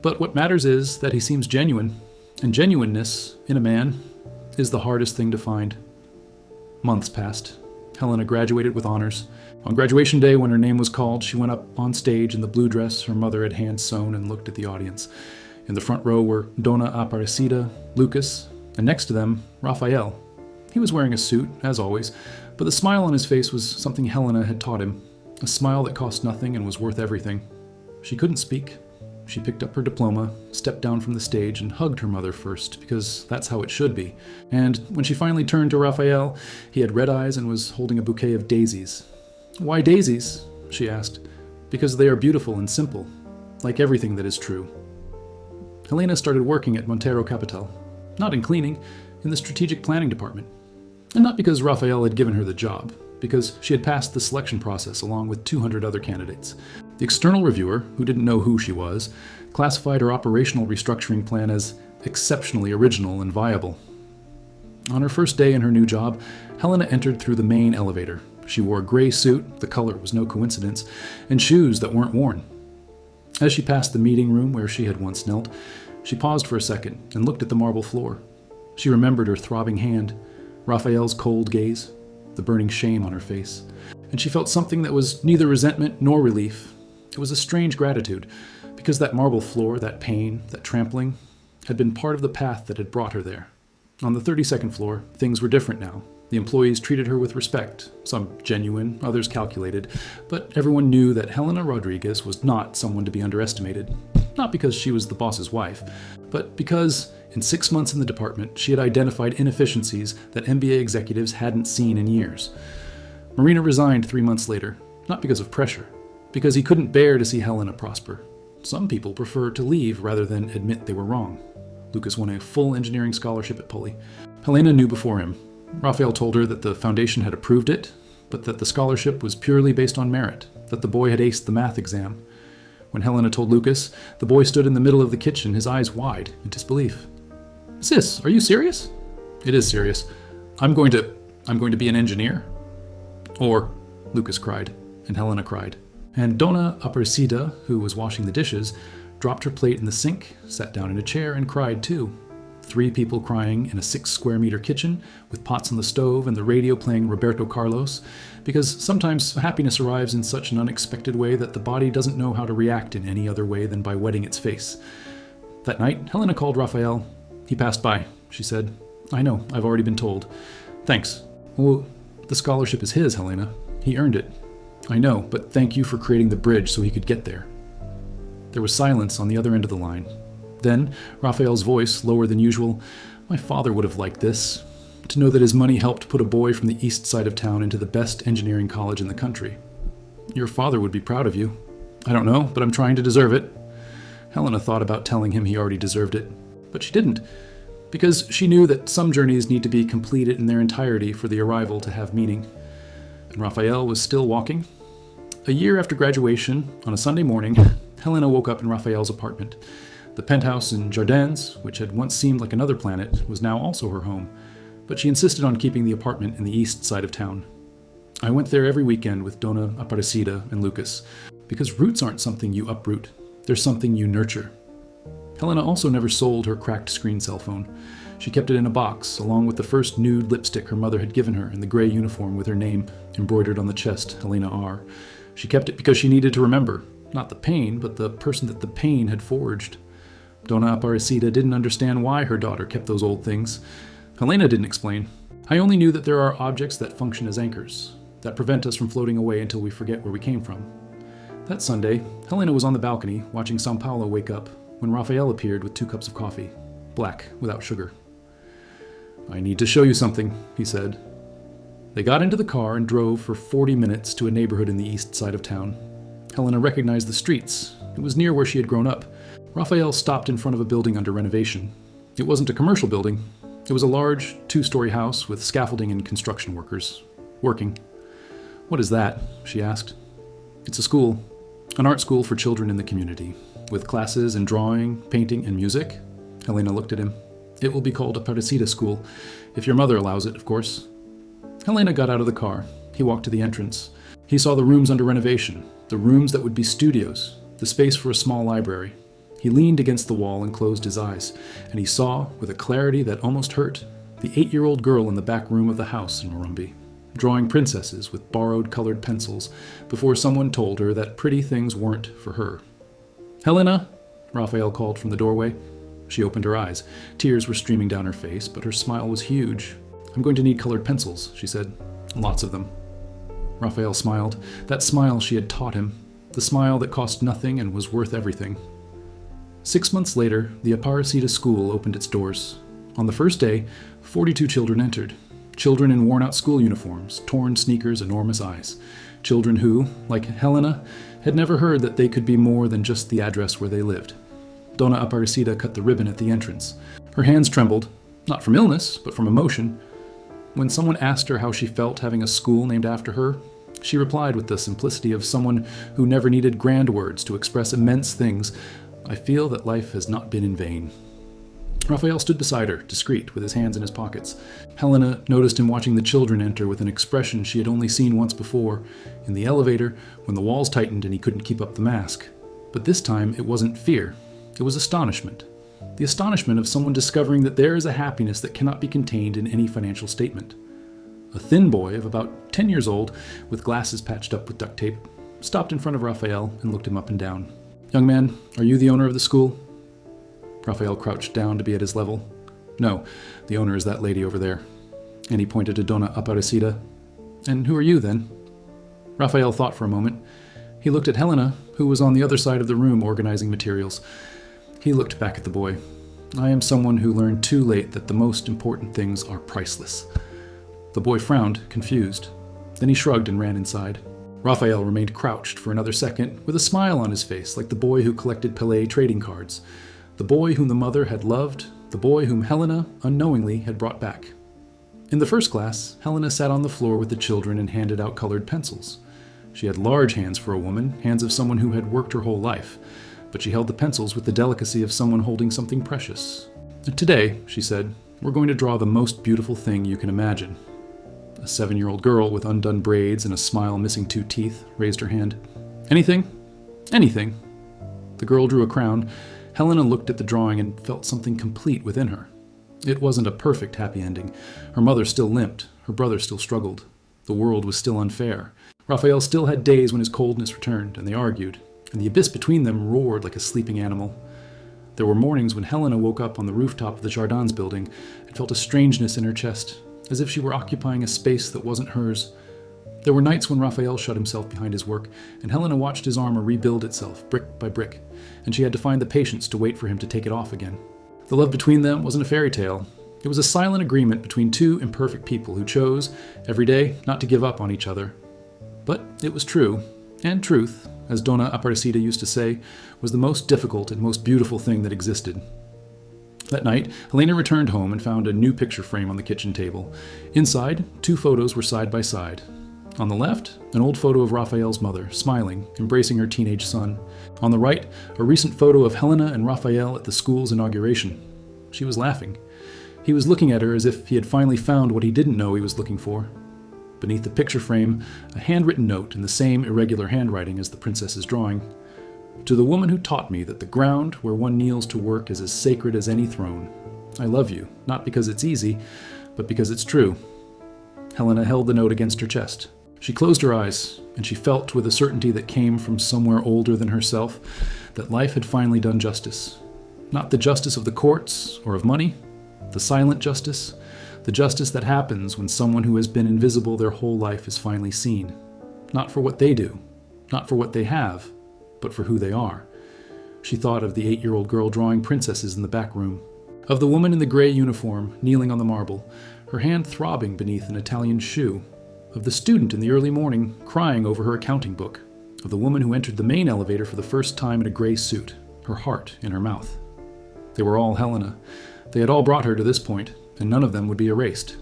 but what matters is that he seems genuine, and genuineness, in a man, is the hardest thing to find." Months passed. Helena graduated with honors. On graduation day, when her name was called, she went up on stage in the blue dress her mother had hand-sewn and looked at the audience. In the front row were Dona Aparecida, Lucas, and next to them, Raphael. He was wearing a suit, as always, but the smile on his face was something Helena had taught him, a smile that cost nothing and was worth everything. She couldn't speak. She picked up her diploma, stepped down from the stage, and hugged her mother first, because that's how it should be. And when she finally turned to Raphael, he had red eyes and was holding a bouquet of daisies. "Why daisies?" she asked. "Because they are beautiful and simple, like everything that is true." Helena started working at Montero Capital, not in cleaning, in the strategic planning department. And not because Raphael had given her the job, because she had passed the selection process along with 200 other candidates. The external reviewer, who didn't know who she was, classified her operational restructuring plan as exceptionally original and viable. On her first day in her new job, Helena entered through the main elevator. She wore a gray suit, the color was no coincidence, and shoes that weren't worn. As she passed the meeting room where she had once knelt, she paused for a second and looked at the marble floor. She remembered her throbbing hand, Raphael's cold gaze, the burning shame on her face. and she felt something that was neither resentment nor relief. It was a strange gratitude, because that marble floor, that pain, that trampling, had been part of the path that had brought her there. On the 32nd floor, things were different now. The employees treated her with respect, some genuine, others calculated, but everyone knew that Helena Rodriguez was not someone to be underestimated. Not because she was the boss's wife, but because, in 6 months in the department, she had identified inefficiencies that MBA executives hadn't seen in years. Marina resigned 3 months later, not because of pressure, because he couldn't bear to see Helena prosper. Some people prefer to leave rather than admit they were wrong. Lucas won a full engineering scholarship at Pulley. Helena knew before him. Raphael told her that the foundation had approved it, but that the scholarship was purely based on merit, that the boy had aced the math exam. When Helena told Lucas, the boy stood in the middle of the kitchen, his eyes wide in disbelief. "Sis, are you serious?" "It is serious. I'm going to be an engineer." "Or," Lucas cried, and Helena cried. And Donna Aparecida, who was washing the dishes, dropped her plate in the sink, sat down in a chair, and cried too. 3 people crying in a 6-square-meter kitchen, with pots on the stove and the radio playing Roberto Carlos, because sometimes happiness arrives in such an unexpected way that the body doesn't know how to react in any other way than by wetting its face. That night, Helena called Raphael. "He passed by," she said. "I know, I've already been told." "Thanks." "Well, the scholarship is his, Helena. He earned it." "I know, but thank you for creating the bridge so he could get there." There was silence on the other end of the line. Then, Raphael's voice, lower than usual, "My father would have liked this. To know that his money helped put a boy from the east side of town into the best engineering college in the country. Your father would be proud of you." "I don't know, but I'm trying to deserve it." Helena thought about telling him he already deserved it, but she didn't, because she knew that some journeys need to be completed in their entirety for the arrival to have meaning. And Raphael was still walking. A year after graduation, on a Sunday morning, Helena woke up in Raphael's apartment. The penthouse in Jardins, which had once seemed like another planet, was now also her home, but she insisted on keeping the apartment in the east side of town. "I went there every weekend with Donna Aparecida and Lucas, because roots aren't something you uproot, they're something you nurture." Helena also never sold her cracked screen cell phone. She kept it in a box, along with the first nude lipstick her mother had given her and the gray uniform with her name embroidered on the chest, Helena R. She kept it because she needed to remember, not the pain, but the person that the pain had forged. Donna Aparecida didn't understand why her daughter kept those old things. Helena didn't explain. "I only knew that there are objects that function as anchors, that prevent us from floating away until we forget where we came from." That Sunday, Helena was on the balcony watching São Paulo wake up when Raphael appeared with 2 cups of coffee, black, without sugar. "I need to show you something," he said. They got into the car and drove for 40 minutes to a neighborhood in the east side of town. Helena recognized the streets. It was near where she had grown up. Raphael stopped in front of a building under renovation. It wasn't a commercial building. It was a large, 2-story house with scaffolding and construction workers. Working. "What is that?" she asked. "It's a school. An art school for children in the community, with classes in drawing, painting, and music." Helena looked at him. "It will be called a Aparecida school, if your mother allows it, of course." Helena got out of the car. He walked to the entrance. He saw the rooms under renovation, the rooms that would be studios, the space for a small library. He leaned against the wall and closed his eyes, and he saw, with a clarity that almost hurt, the 8-year-old girl in the back room of the house in Morumbi, drawing princesses with borrowed colored pencils before someone told her that pretty things weren't for her. "Helena!" Raphael called from the doorway. She opened her eyes. Tears were streaming down her face, but her smile was huge. "I'm going to need colored pencils," she said. "Lots of them." Raphael smiled. That smile she had taught him. The smile that cost nothing and was worth everything. 6 months later, the Aparecida school opened its doors. On the first day, 42 children entered. Children in worn-out school uniforms, torn sneakers, enormous eyes. Children who, like Helena, had never heard that they could be more than just the address where they lived. Donna Aparecida cut the ribbon at the entrance. Her hands trembled, not from illness, but from emotion. When someone asked her how she felt having a school named after her, she replied with the simplicity of someone who never needed grand words to express immense things. "I feel that life has not been in vain." Raphael stood beside her, discreet, with his hands in his pockets. Helena noticed him watching the children enter with an expression she had only seen once before, in the elevator, when the walls tightened and he couldn't keep up the mask. But this time it wasn't fear. It was astonishment. The astonishment of someone discovering that there is a happiness that cannot be contained in any financial statement. A thin boy of about 10 years old, with glasses patched up with duct tape, stopped in front of Raphael and looked him up and down. "Young man, are you the owner of the school?" Raphael crouched down to be at his level. "No, the owner is that lady over there." And he pointed to Donna Aparecida. "And who are you, then?" Raphael thought for a moment. He looked at Helena, who was on the other side of the room organizing materials. He looked back at the boy. "I am someone who learned too late that the most important things are priceless." The boy frowned, confused. Then he shrugged and ran inside. Raphael remained crouched for another second, with a smile on his face like the boy who collected Pelé trading cards. The boy whom the mother had loved, the boy whom Helena, unknowingly, had brought back. In the first class, Helena sat on the floor with the children and handed out colored pencils. She had large hands for a woman, hands of someone who had worked her whole life, but she held the pencils with the delicacy of someone holding something precious. "Today," she said, "we're going to draw the most beautiful thing you can imagine." A 7-year-old girl with undone braids and a smile missing 2 teeth raised her hand. "Anything? Anything." The girl drew a crown. Helena looked at the drawing and felt something complete within her. It wasn't a perfect happy ending. Her mother still limped. Her brother still struggled. The world was still unfair. Raphael still had days when his coldness returned, and they argued, and the abyss between them roared like a sleeping animal. There were mornings when Helena woke up on the rooftop of the Jardins building and felt a strangeness in her chest, as if she were occupying a space that wasn't hers. There were nights when Raphael shut himself behind his work, and Helena watched his armor rebuild itself, brick by brick, and she had to find the patience to wait for him to take it off again. The love between them wasn't a fairy tale. It was a silent agreement between 2 imperfect people who chose, every day, not to give up on each other. But it was true, and truth, as Donna Aparecida used to say, was the most difficult and most beautiful thing that existed. That night, Helena returned home and found a new picture frame on the kitchen table. Inside, 2 photos were side by side. On the left, an old photo of Raphael's mother, smiling, embracing her teenage son. On the right, a recent photo of Helena and Raphael at the school's inauguration. She was laughing. He was looking at her as if he had finally found what he didn't know he was looking for. Beneath the picture frame, a handwritten note in the same irregular handwriting as the princess's drawing. "To the woman who taught me that the ground where one kneels to work is as sacred as any throne. I love you, not because it's easy, but because it's true." Helena held the note against her chest. She closed her eyes, and she felt with a certainty that came from somewhere older than herself that life had finally done justice. Not the justice of the courts or of money, the silent justice, the justice that happens when someone who has been invisible their whole life is finally seen. Not for what they do, not for what they have, but for who they are. She thought of the 8-year-old girl drawing princesses in the back room, of the woman in the gray uniform kneeling on the marble, her hand throbbing beneath an Italian shoe, of the student in the early morning crying over her accounting book, of the woman who entered the main elevator for the first time in a gray suit, her heart in her mouth. They were all Helena. They had all brought her to this point, and none of them would be erased.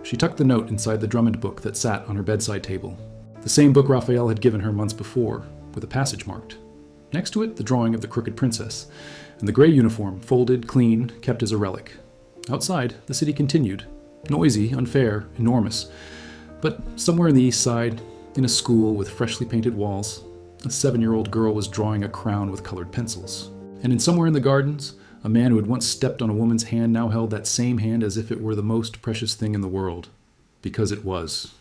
She tucked the note inside the Drummond book that sat on her bedside table, the same book Raphael had given her months before, with a passage marked. Next to it, the drawing of the crooked princess, and the gray uniform, folded, clean, kept as a relic. Outside, the city continued, noisy, unfair, enormous. But somewhere in the east side, in a school with freshly painted walls, a 7-year-old girl was drawing a crown with colored pencils. And somewhere in the gardens, a man who had once stepped on a woman's hand now held that same hand as if it were the most precious thing in the world. Because it was.